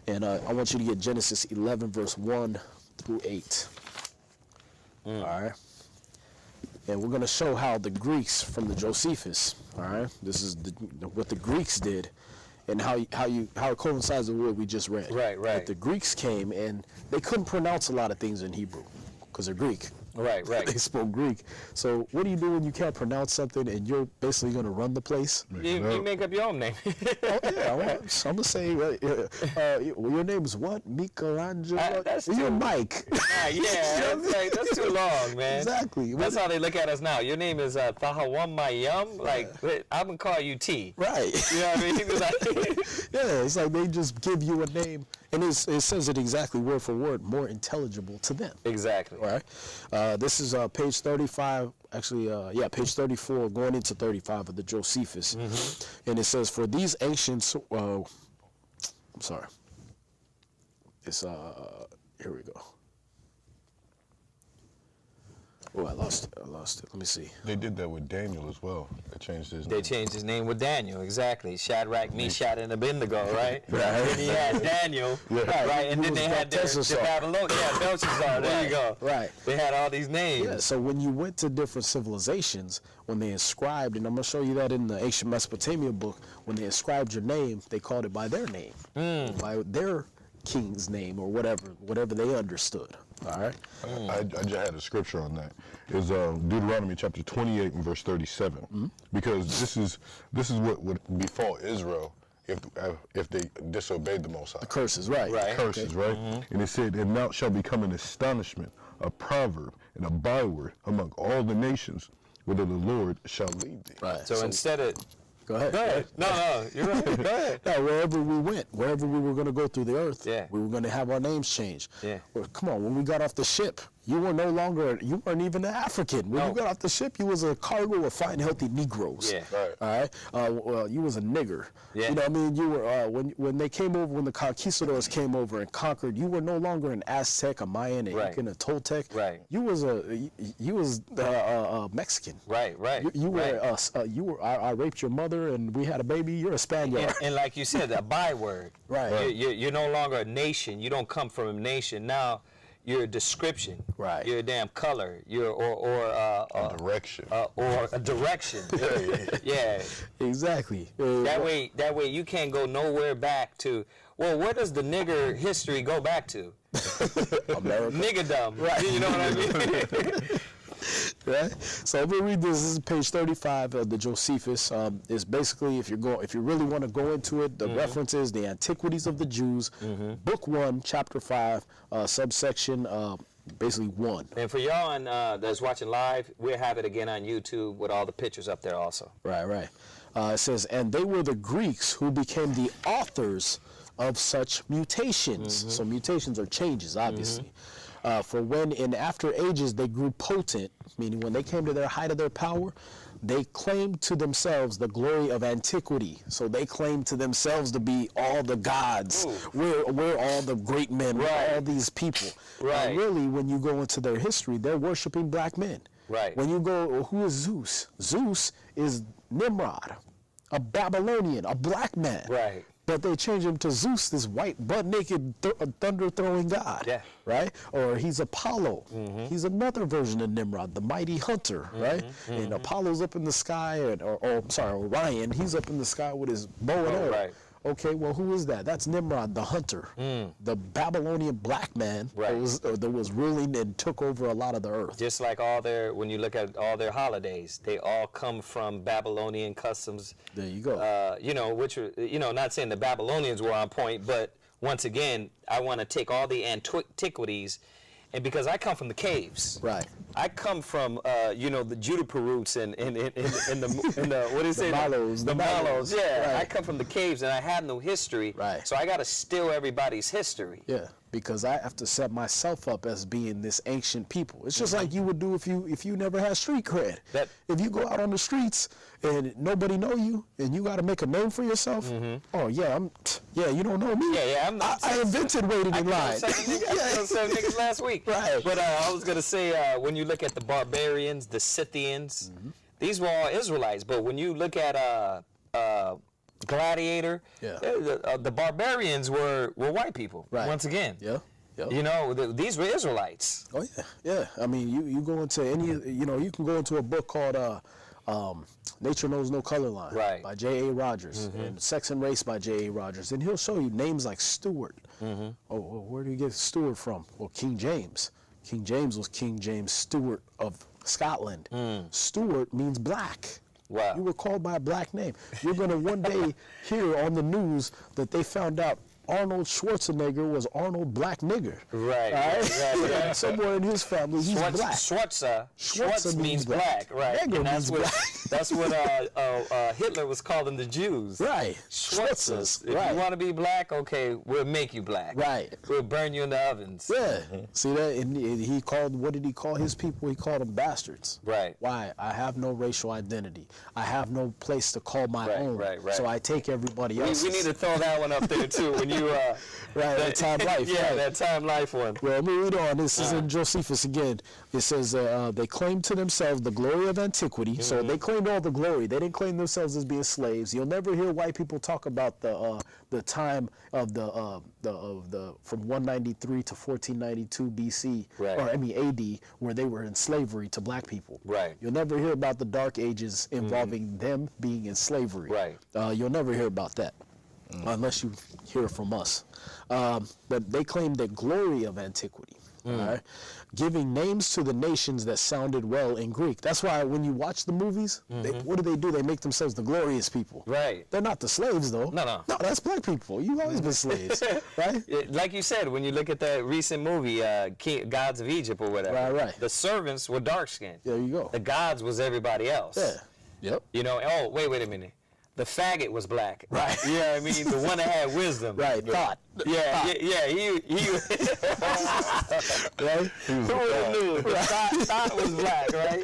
And I want you to get Genesis 11, verse 1 through 8. All right? And we're going to show how the Greeks from the Josephus, all right? This is what the Greeks did and how it coincides with what we just read. Right, right. But the Greeks came and they couldn't pronounce a lot of things in Hebrew because they're Greek. Right, right. They spoke Greek. So what do you do when you can't pronounce something and you're basically going to run the place? You make up your own name. Oh, yeah, I'm going to say, your name is what? Michelangelo? That's You're too- Mike. That's too long, man. Exactly. That's how they look at us now. Your name is Thahawam Mayum. Like, I'm going to call you T. Right. You know what I mean? Like, Yeah, it's like they just give you a name, and it says it exactly word for word, more intelligible to them. exactly. All right. This is page 35, actually, page 34, going into 35 of the Josephus. And it says, for these ancients, I'm sorry. It's, here we go. Oh, I lost it. Let me see. They did that with Daniel as well. They changed his name. They changed his name with Daniel, exactly. Shadrach, Meshach, and Abednego, right? Right. Then he had Daniel, right? And then they had the Babylon. Yeah, Belshazzar. There you go. Right. They had all these names. Yeah, so when you went to different civilizations, when they inscribed, and I'm going to show you that in the ancient Mesopotamia book, when they inscribed your name, they called it by their name, by their king's name or whatever they understood. All right. I just had a scripture on that. It's Deuteronomy chapter 28 and verse 37. Because this is what would befall Israel if they disobeyed the Most High. The curses, right? Right. Curses, right? And it said, "And thou shalt become an astonishment, a proverb, and a byword among all the nations, whither the Lord shall lead thee." Right. So instead of Go ahead. Go ahead. No, you're right. Go ahead. Yeah, wherever we went, wherever we were going to go through the earth, Yeah. we were going to have our names changed. Yeah. Well, come on, when we got off the ship, you weren't even an African. When No. you got off the ship, you was a cargo of fine, healthy Negroes. Yeah. Right. All right. Well, you was a nigger. Yeah. You know what I mean? You were when they came over, when the conquistadors came over and conquered, you were no longer an Aztec, a Mayan, an Right. Incan, a Toltec. Right. You was Mexican. Right. You were right. I raped your mother and we had a baby. You're a Spaniard. And like you said, a byword. Right. You're no longer a nation. You don't come from a nation. Now you're a description. Right. You're a damn color. You're A direction. or a direction. Yeah. Exactly. That way you can't go nowhere back to. Well, where does the nigger history go back to? America. Niggerdom. Right. You know what I mean? Right. So I'm gonna read this. This is page 35 of the Josephus. It's basically, if you really want to go into it, the reference is the Antiquities of the Jews, Book 1, Chapter 5, subsection basically 1. And for y'all that's watching live, we'll have it again on YouTube with all the pictures up there also. Right. It says, and they were the Greeks who became the authors of such mutations. So mutations are changes, obviously. For when in after ages they grew potent, meaning when they came to their height of their power, they claimed to themselves the glory of antiquity. So they claimed to themselves to be all the gods. We're all the great men. Right. We're all these people. Right. And really, when you go into their history, they're worshiping black men. Right. When you go, who is Zeus? Zeus is Nimrod, a Babylonian, a black man. Right. But they change him to Zeus, this white, butt-naked, thunder-throwing god. Yeah. Right? Or he's Apollo. He's another version of Nimrod, the mighty hunter, right? And Apollo's up in the sky, Orion, he's up in the sky with his bow and arrow. Right. Okay, well, who is that? That's Nimrod, the hunter, the Babylonian black man Right. that was ruling and took over a lot of the earth. Just like when you look at all their holidays, they all come from Babylonian customs. There you go. Which are, not saying the Babylonians were on point, but once again, I want to take all the antiquities, and because I come from the caves. Right. I come from, the juniper roots and the what is it? mallows. The mallows. Yeah. Right. I come from the caves and I have no history. Right. So I got to steal everybody's history. Yeah, because I have to set myself up as being this ancient people. It's just like you would do if you never had street cred. If you go out on the streets and nobody know you and you got to make a name for yourself. Oh yeah, you don't know me. Yeah, I'm not. I invented waiting in line. I killed 7 niggas last week. Right. But I was gonna say when you look at the barbarians, the Scythians, these were all Israelites. But when you look at Gladiator, the barbarians were white people. Right. Once again. Yeah. These were Israelites. Oh yeah. I mean, you go into any, you can go into a book called Nature Knows No Color Line, Right. by J.A. Rogers, and Sex and Race by J.A. Rogers, and he'll show you names like Stuart. Oh, well, where do you get Stuart from? Well, King James. King James was King James Stuart of Scotland. Stuart means black. Wow. You were called by a black name. You're going to one day hear on the news that they found out Arnold Schwarzenegger was Arnold Black Nigger. Right. And somewhere in his family, he's black. Schwarz means black. Right. Nigger And that's means what black. that's what Hitler was calling the Jews. Right. Schwarzers. If Right. you want to be black, okay, we'll make you black. Right. We'll burn you in the ovens. Yeah. See that? And he called, what did he call his people? He called them bastards. Right. Why? I have no racial identity. I have no place to call my own. Right. So I take everybody else's. We need to throw that one up there too. When you you. Right, that time life. Yeah, right. that time life one. Well, let me read on. This is in Josephus again. It says, they claimed to themselves the glory of antiquity. So they claimed all the glory. They didn't claim themselves as being slaves. You'll never hear white people talk about the time of the from 193 to 1492 BC, Right. or I mean AD, where they were in slavery to black people. Right. You'll never hear about the Dark Ages involving them being in slavery. Right. You'll never hear about that. Unless you hear it from us. But they claim the glory of antiquity, all right? Giving names to the nations that sounded well in Greek. That's why when you watch the movies, what do? They make themselves the glorious people. Right. They're not the slaves, though. No. No, that's black people. You've always been slaves, right? Like you said, when you look at that recent movie, Gods of Egypt or whatever, Right. the servants were dark-skinned. There you go. The gods was everybody else. Yeah. Yep. You know, oh, wait a minute. The faggot was black. Right. You know what I mean? The one that had wisdom. Right. Thought. Yeah, he Right? who would've knew? Thought was black, right?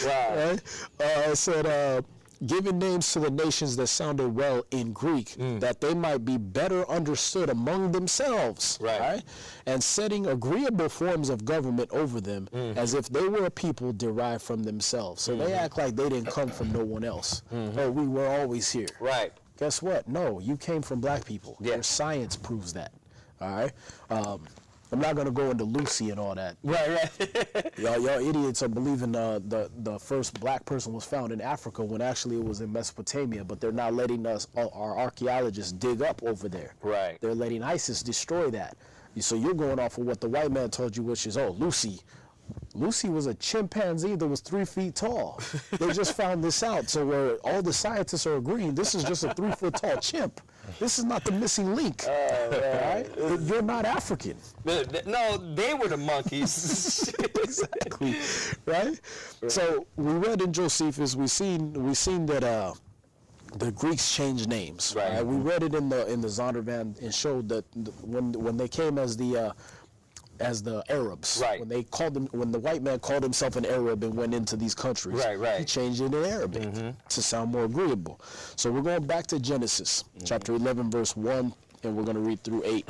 Wow. Right? It said, giving names to the nations that sounded well in Greek, that they might be better understood among themselves, Right. And setting agreeable forms of government over them, as if they were a people derived from themselves. So they act like they didn't come from no one else. Oh, we were always here. Right. Guess what? No, you came from black people. Yeah. Your science proves that. All right? I'm not going to go into Lucy and all that. Right. Y'all idiots are believing the first black person was found in Africa when actually it was in Mesopotamia, but they're not letting us, our archaeologists, dig up over there. Right. They're letting ISIS destroy that. So you're going off of what the white man told you, which is, Lucy was a chimpanzee that was 3 feet tall. They just found this out. So where all the scientists are agreeing, this is just a 3 foot tall chimp. This is not the missing link. Right? You're not African. No, they were the monkeys. Exactly. Right? So we read in Josephus, we seen that the Greeks changed names. Right. We read it in the Zondervan and showed that when they came as the Arabs, Right. when the white man called himself an Arab and went into these countries, Right. he changed it in Arabic to sound more agreeable. So we're going back to Genesis, chapter 11, verse 1, and we're going to read through 8.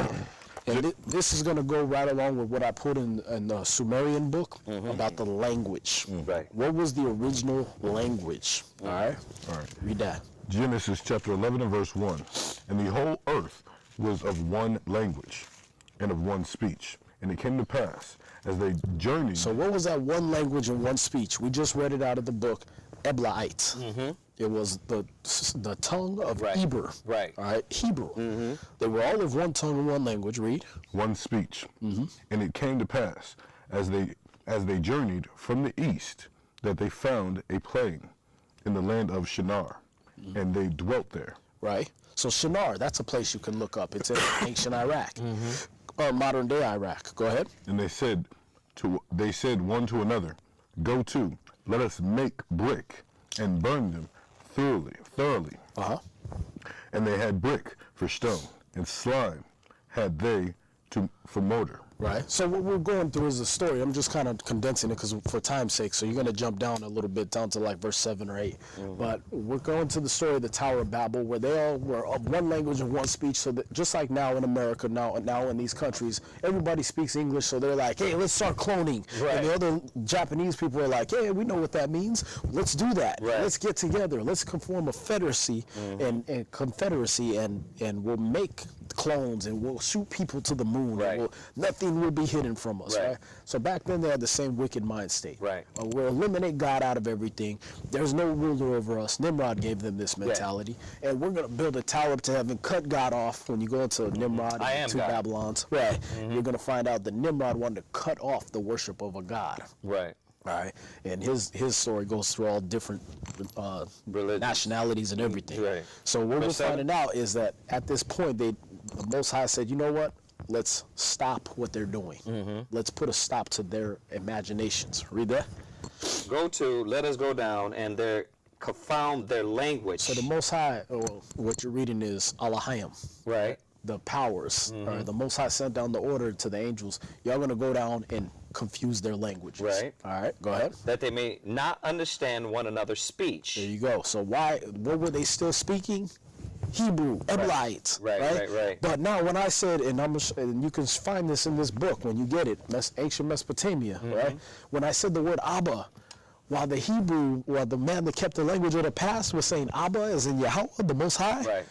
And this is going to go right along with what I put in the Sumerian book about the language. Right. What was the original language? All right? All right. Read that. Genesis chapter 11 and verse 1. And the whole earth was of one language and of one speech. And it came to pass, as they journeyed... So what was that one language and one speech? We just read it out of the book, Eblaite. It was the tongue of Right. Hebrew. Right. All right, Hebrew. They were all of one tongue and one language. Read. one speech. And it came to pass, as they journeyed from the east, that they found a plain in the land of Shinar, and they dwelt there. Right. So Shinar, that's a place you can look up. It's in ancient Iraq, or modern day Iraq. Go ahead. And they said one to another, Go to, let us make brick, and burn them thoroughly. And they had brick for stone, and slime had they for mortar. Right. So what we're going through is a story. I'm just kind of condensing it because for time's sake. So you're going to jump down a little bit, down to like verse 7 or 8. But we're going to the story of the Tower of Babel, where they all were of one language and one speech. So that just like now in America, now in these countries, everybody speaks English. So they're like, hey, let's start cloning. Right. And the other Japanese people are like, hey, we know what that means. Let's do that. Right. Let's get together. Let's form a federacy and confederacy, and we'll make clones, and we'll shoot people to the moon. Right. And nothing will be hidden from us. Right. Right? So back then they had the same wicked mind state. Right. We'll eliminate God out of everything. There's no ruler over us. Nimrod gave them this mentality. And we're going to build a tower up to heaven, cut God off. When you go into Nimrod I and am two God. Babylons, right, you're going to find out that Nimrod wanted to cut off the worship of a God. Right. All right, and his story goes through all different Religions. nationalities and everything. Right. So what we're Verse 7. finding out is that at this point, the Most High said, you know what? Let's stop what they're doing. Let's put a stop to their imaginations. Read that. Go to, let us go down, and confound their language. So the Most High, what you're reading is Elohim. Right. The powers, or the Most High sent down the order to the angels. Y'all gonna go down and confuse their languages. Right. All right, go ahead. That they may not understand one another's speech. There you go. So what were they still speaking? Hebrew, Eblite. Right. But now when I said, and you can find this in this book when you get it, ancient Mesopotamia, right? When I said the word Abba, while the man that kept the language of the past was saying Abba as in Yahweh, the Most High, Right.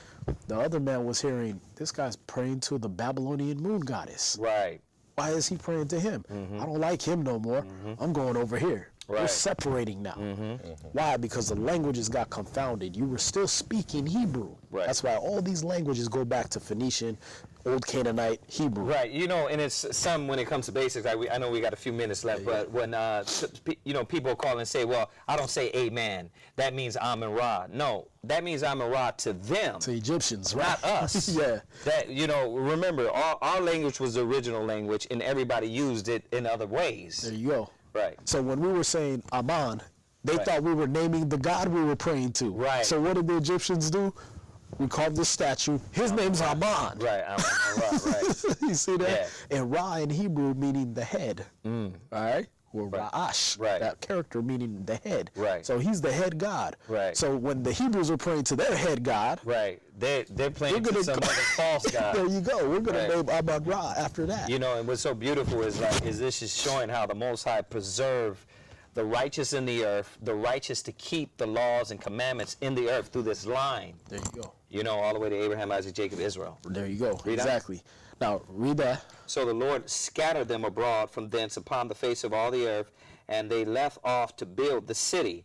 the other man was hearing, this guy's praying to the Babylonian moon goddess. Right. Why is he praying to him? I don't like him no more. I'm going over here. We're Right. separating now. Why? Because the languages got confounded. You were still speaking Hebrew. Right. That's why all these languages go back to Phoenician, Old Canaanite, Hebrew. Right, and it's some when it comes to basics. I know we got a few minutes left, but when people call and say, "Well, I don't say Amen. That means Amen Ra." No, that means Amen Ra to them, To Egyptians, right? not us. Yeah. That remember, our language was the original language, and everybody used it in other ways. There you go. Right. So when we were saying Aman, they Right. thought we were naming the god we were praying to. Right. So what did the Egyptians do? We carved this statue. His name's Aman. Right. Amen Ra. Right. You see that? Yeah. And Ra in Hebrew meaning the head. All right? Or Right. Ra'ash. Right. That character meaning the head. Right. So he's the head god. Right. So when the Hebrews were praying to their head god, Right. They're playing We're to gonna some go- other false god. there you go. We're going Right. to name Aman Ra after that. And what's so beautiful is this is showing how the Most High preserved the righteous in the earth, the righteous to keep the laws and commandments in the earth through this line. There you go. All the way to Abraham, Isaac, Jacob, Israel. There you go. Read on. Exactly. Now, read that. So the Lord scattered them abroad from thence upon the face of all the earth, and they left off to build the city.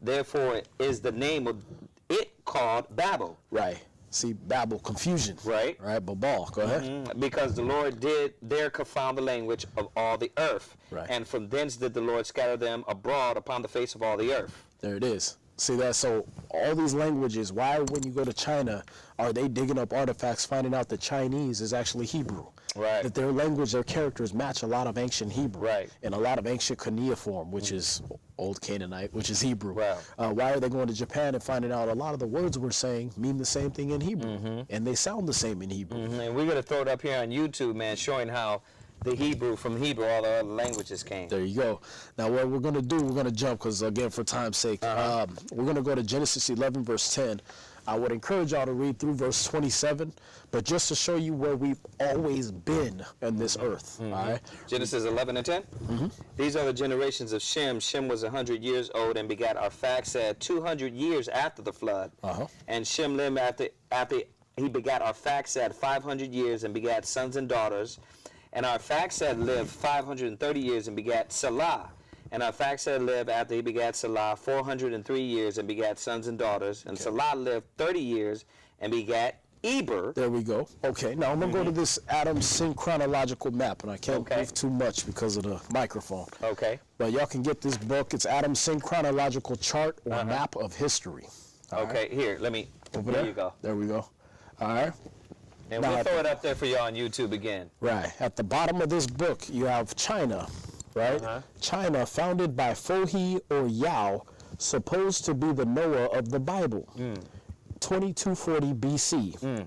Therefore is the name of it called Babel. Right. See, Babel, confusion. Right. Right, Babal. Go ahead. Because the Lord did there confound the language of all the earth. Right. And from thence did the Lord scatter them abroad upon the face of all the earth. There it is. See that? So all these languages, why when you go to China, are they digging up artifacts, finding out that Chinese is actually Hebrew? Right. That their language, their characters match a lot of ancient Hebrew. Right. And a lot of ancient cuneiform, which is Old Canaanite, which is Hebrew. Wow. Why are they going to Japan and finding out a lot of the words we're saying mean the same thing in Hebrew? And they sound the same in Hebrew. And we're going to throw it up here on YouTube, man, showing how the Hebrew, from Hebrew, all the other languages came. There you go. Now, what we're going to do, we're going to jump, because, again, for time's sake, we're going to go to Genesis 11, verse 10. I would encourage y'all to read through verse 27, but just to show you where we've always been on this earth. All right? Genesis 11 and 10? These are the generations of Shem. Shem was 100 years old and begat Arphaxad 200 years after the flood. And Shem lived after he begat Arphaxad 500 years and begat sons and daughters. And Arphaxad lived 530 years and begat Salah. And Arphaxad lived after he begat Salah 403 years and begat sons and daughters. And Salah lived 30 years and begat Eber. There we go. Okay, now I'm going to go to this Adam synchronological map, and I can't Okay. move too much because of the microphone. Okay. But y'all can get this book. It's Adam synchronological chart or map of history. All right? Okay, here, let me, Over there there? you go. There we go. All right. And Now, we'll throw it up there for y'all on YouTube again. Right. At the bottom of this book, you have China, right? China, founded by Fohi or Yao, supposed to be the Noah of the Bible. 2240 BC.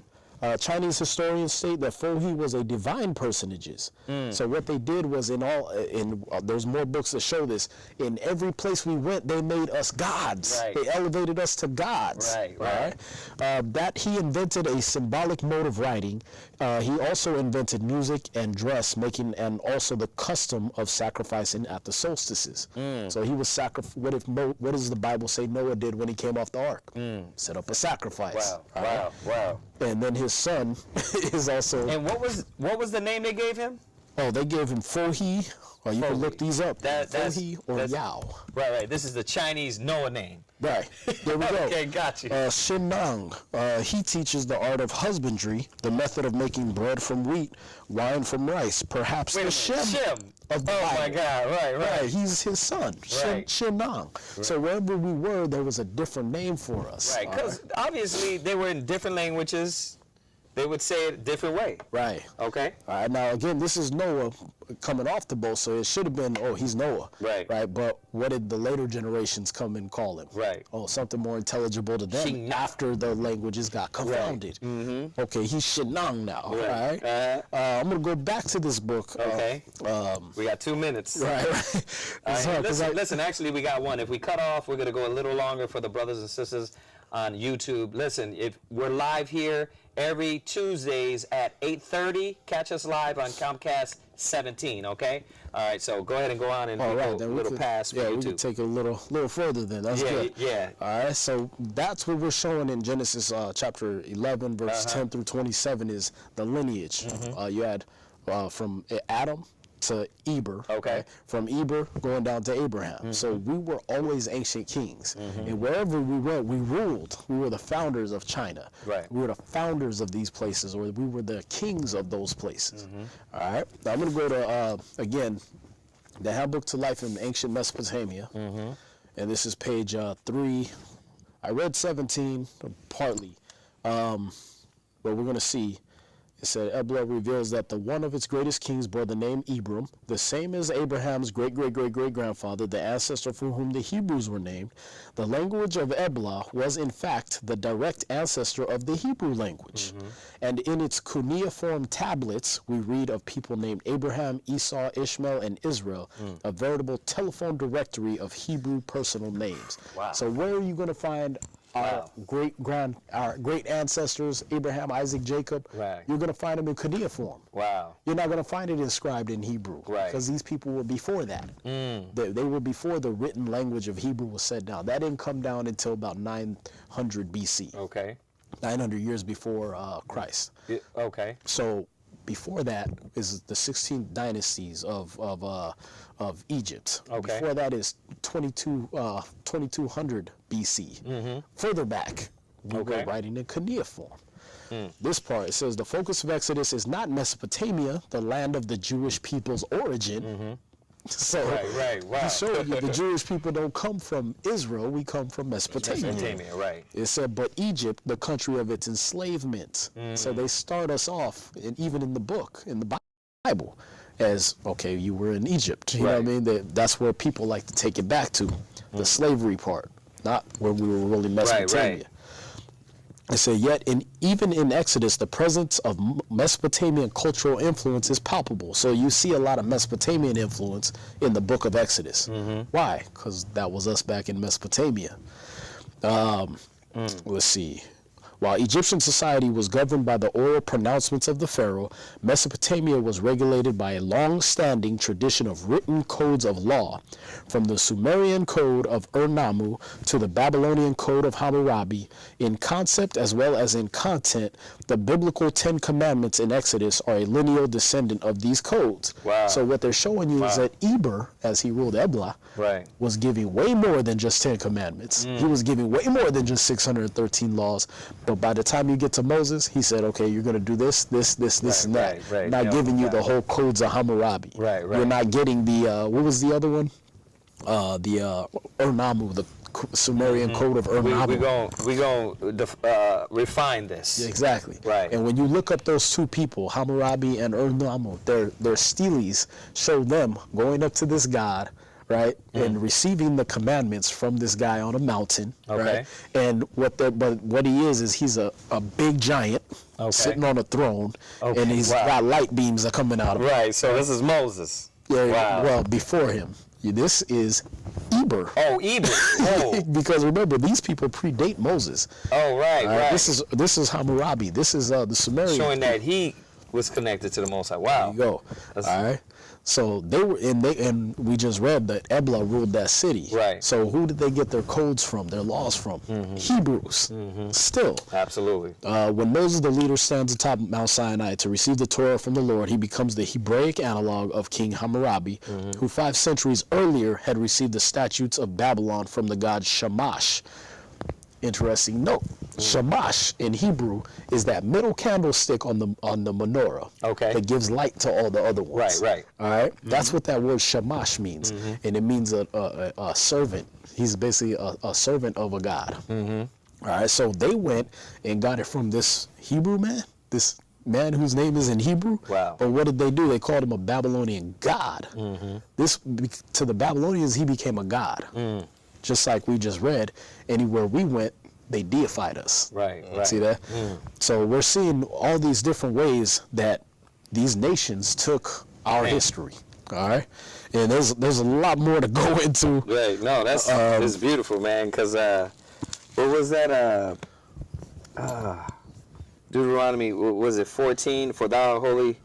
Chinese historians state that Fohi was a divine personages. So what they did was there's more books that show this. In every place we went, they made us gods. Right. They elevated us to gods. Right. That he invented a symbolic mode of writing. He also invented music and dress making, and also the custom of sacrificing at the solstices. So he was what does the Bible say Noah did when he came off the ark? Set up a sacrifice. Wow. And then his son is also. And what was the name they gave him? Oh, they gave him Fohi. Or you can look these up. Fohi or Yao. Right. This is the Chinese Noah name. Right. There we go. Okay, got you. Shinang. He teaches the art of husbandry, the method of making bread from wheat, wine from rice, perhaps Wait a the minute, Shem of the Bible. my God, right. He's his son, Right. Shinang. So wherever we were, there was a different name for us. Right, because obviously they were in different languages. They would say it a different way. Right. Okay. All right. Now, again, this is Noah coming off the boat, so it should have been, he's Noah. Right. Right. But what did the later generations come and call him? Right. Oh, something more intelligible to them Shinang. after the languages got confounded. Okay, he's Shinang now. All Right. right. I'm going to go back to this book. Okay. We got 2 minutes. Right. All right, listen, actually, we got one. If we cut off, we're going to go a little longer for the brothers and sisters on YouTube. Listen, if we're live here every Tuesdays at 8:30, catch us live on Comcast 17. Okay. All right. So go ahead and go on and All right, a then little pass for YouTube. we could take it a little further then. That's good. Yeah. All right, so that's what we're showing in Genesis chapter 11, verse 10 through 27 is the lineage. You had from Adam to Eber. Okay. From Eber going down to Abraham. So we were always ancient kings. And wherever we went, we ruled. We were the founders of China. Right. We were the founders of these places, or we were the kings of those places. All right. Now I'm going to go to, again, the Handbook to Life in Ancient Mesopotamia. And this is page 3. I read 17 partly. But we're going to see. It said, Ebla reveals that the one of its greatest kings bore the name Abram, the same as Abraham's great-great-great-great-grandfather, the ancestor for whom the Hebrews were named. The language of Ebla was, in fact, the direct ancestor of the Hebrew language. And in its cuneiform tablets, we read of people named Abraham, Esau, Ishmael, and Israel, a veritable telephone directory of Hebrew personal names. Wow. So where are you going to find our great ancestors, Abraham, Isaac, Jacob? Right. You're going to find them in cuneiform. Wow. You're not going to find it inscribed in Hebrew. Right. Because these people were before that. They were before the written language of Hebrew was set down. That didn't come down until about 900 BC. Okay. 900 years before Christ. Okay. So before that is the 16th dynasties of Egypt. Okay. Before that is 2200 BC. Further back, we were writing in cuneiform. This part, it says, the focus of Exodus is not Mesopotamia, the land of the Jewish people's origin. So Right. Wow. he's showing you the Jewish people don't come from Israel, we come from Mesopotamia. Mesopotamia, right. It said, but Egypt, the country of its enslavement. So they start us off, and even in the book, in the Bible, as, okay, you were in Egypt. You know what I mean? That's where people like to take it back to, the slavery part, not where we were really Mesopotamia. Right. It said, yet even in Exodus, the presence of Mesopotamian cultural influence is palpable. So you see a lot of Mesopotamian influence in the book of Exodus. Why? Because that was us back in Mesopotamia. Let's see. While Egyptian society was governed by the oral pronouncements of the pharaoh, Mesopotamia was regulated by a long-standing tradition of written codes of law, from the Sumerian code of Ur-Nammu to the Babylonian code of Hammurabi. In concept as well as in content, the biblical 10 Commandments in Exodus are a lineal descendant of these codes. Wow. So what they're showing you is that Eber, as he ruled Ebla, was giving way more than just 10 Commandments. He was giving way more than just 613 laws. But by the time you get to Moses, he said, okay, you're going to do this, and that. Not giving you the whole codes of Hammurabi. You're not getting the, what was the other one? The Ur-Nammu, the Sumerian code of Ur-Nammu. We're going to refine this. Exactly. Right. And when you look up those two people, Hammurabi and Ur-Nammu, their steles show them going up to this god, right, and receiving the commandments from this guy on a mountain, right? And what he is he's a big giant sitting on a throne, and he's got light beams that are coming out of him. Right. So this is Moses. Yeah. Well, before him, this is Eber. Oh, Eber. Oh. Because remember, these people predate Moses. Oh, right. This is Hammurabi. This is the Sumerian. Showing that he was connected to the Most High. Wow. There you go. All right. So they were, and we just read that Ebla ruled that city. Right. So who did they get their codes from, their laws from? Hebrews. Still. Absolutely. When Moses, the leader, stands atop Mount Sinai to receive the Torah from the Lord, he becomes the Hebraic analog of King Hammurabi, who 5 centuries earlier had received the statutes of Babylon from the god Shamash. Interesting note. Shamash in Hebrew is that middle candlestick on the menorah that gives light to all the other ones. Right. All right. That's what that word Shamash means, and it means a servant. He's basically a servant of a god. All right. So they went and got it from this Hebrew man, this man whose name is in Hebrew. Wow. But what did they do? They called him a Babylonian god. This, to the Babylonians, he became a god. Just like we just read, anywhere we went, they deified us. Right. See that? So we're seeing all these different ways that these nations took our history. All right, and there's a lot more to go into. Right. No, that's beautiful, man. Because What was that? Deuteronomy, was it 14? For thou art holy,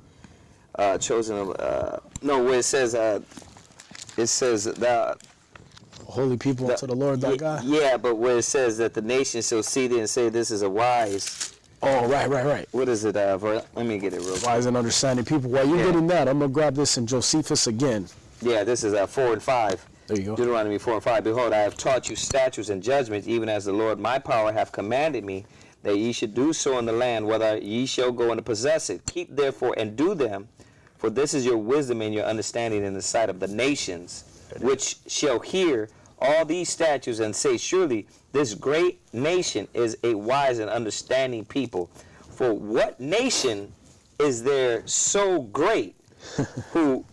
chosen of, no, where it says thou, Holy people unto the Lord thy God. Yeah, but where it says that the nations shall see thee and say, this is a wise. Oh, right. What is it? Let me get it real quick. Wise and understanding people. While you're getting that, I'm going to grab this in Josephus again. Yeah, this is 4 and 5. There you go. Deuteronomy 4 and 5. Behold, I have taught you statutes and judgments, even as the Lord my power hath commanded me, that ye should do so in the land, whether ye shall go and possess it. Keep therefore and do them, for this is your wisdom and your understanding in the sight of the nations, which shall hear all these statutes and say, surely this great nation is a wise and understanding people. For what nation is there so great who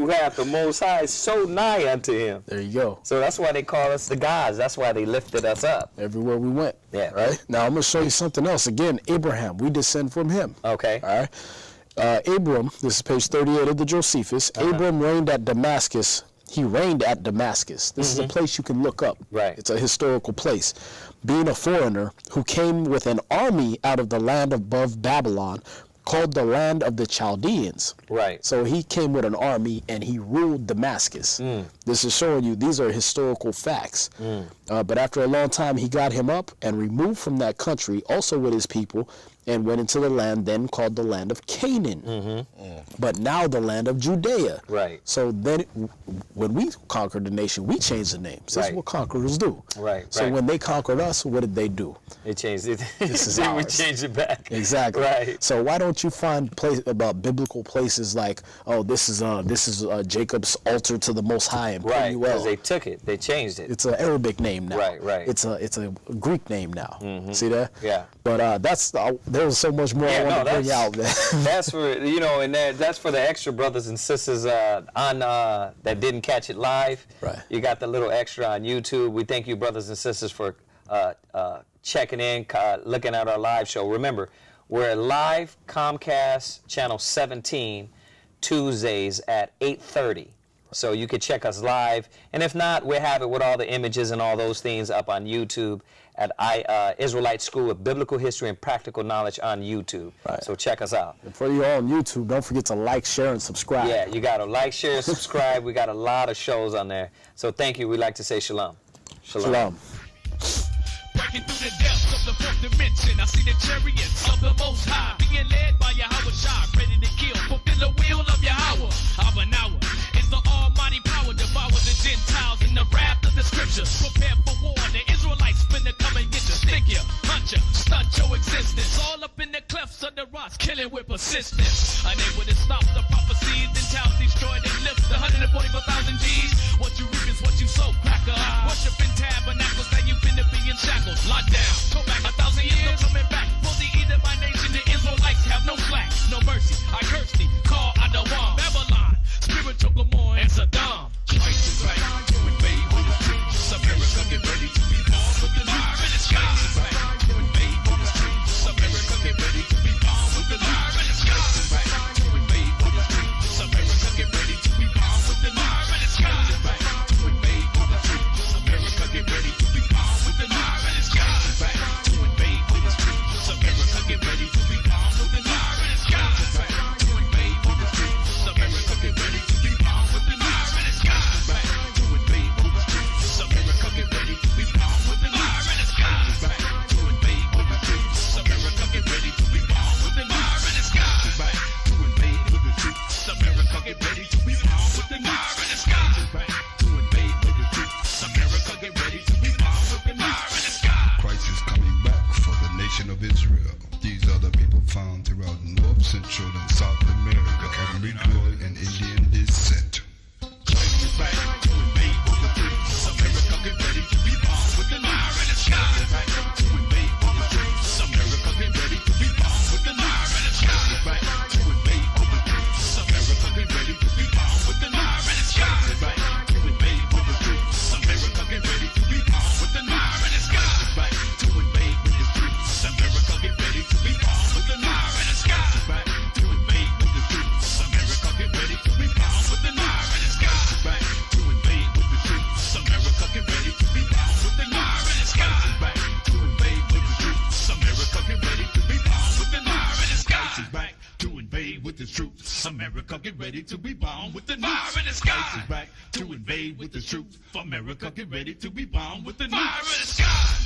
hath the Most High so nigh unto him? There you go. So that's why they call us the gods. That's why they lifted us up. Everywhere we went. Yeah. Right? Now, I'm going to show you something else. Again, Abraham, we descend from him. Okay. All right? Abram, this is page 38 of the Josephus. Abram reigned at Damascus. He reigned at Damascus. This is a place you can look up. Right. It's a historical place. Being a foreigner who came with an army out of the land above Babylon, called the land of the Chaldeans. Right. So he came with an army and he ruled Damascus. This is showing you these are historical facts. But after a long time, he got him up and removed from that country, also with his people, and went into the land then called the land of Canaan. But now the land of Judea. Right. So then when we conquered the nation, we changed the names. That's what conquerors do. Right. So when they conquered us, what did they do? They changed it. This is we ours. changed it back. Exactly. Right. So why don't you find biblical places like, oh, this is Jacob's altar to the Most High in Right. Penuel. Because they took it. They changed it. It's an Arabic name now. Right. It's a Greek name now. See that? Yeah. But there's so much more I want to bring out, man. That's for and that's for the extra brothers and sisters on that didn't catch it live. Right. You got the little extra on YouTube. We thank you, brothers and sisters, for checking in, looking at our live show. Remember, we're live Comcast channel 17 Tuesdays at 8:30. So you could check us live, and if not, we have it with all the images and all those things up on YouTube at Israelite School of Biblical History and Practical Knowledge on YouTube. Right. So check us out. And for you all on YouTube, don't forget to like, share, and subscribe. Yeah, you got to like, share, subscribe. We got a lot of shows on there. So thank you. We'd like to say shalom. Shalom. Breaking through the depths of the fourth dimension, I see the chariots of the Most High being led by Yahweh Shai, ready to kill, fulfill the will of Yahweh. Abanawa is the almighty power, devour the Gentiles in the wrath of the scriptures. Prepare for war, the Israelites finna come and get you, stick you, hunt you, stunt your existence. All up in the clefts of the rocks, killing with persistence. Unable to stop the prophecies, then towns destroyed and lift the 144,000 G's. What you reap is what you sow, cracker. Worshiping tabernacles, now you finna be in shackles. Locked down, go back 1,000 years, no coming back. For the Edomite nation, the Israelites have no slack, no mercy. I curse thee, call Adawan, Babylon, spiritual Gomorrah and Saddam. Christ is right, when made with his truth. America get ready to be born with the fire in the sky. Christ is right, when made with his truth. America get ready to be born with the fire in the sky. America, get ready to be bombed with the nukes. Fire in the sky. Ice is back to invade with the troops. America, get ready to be bombed with the nukes. Fire in the sky.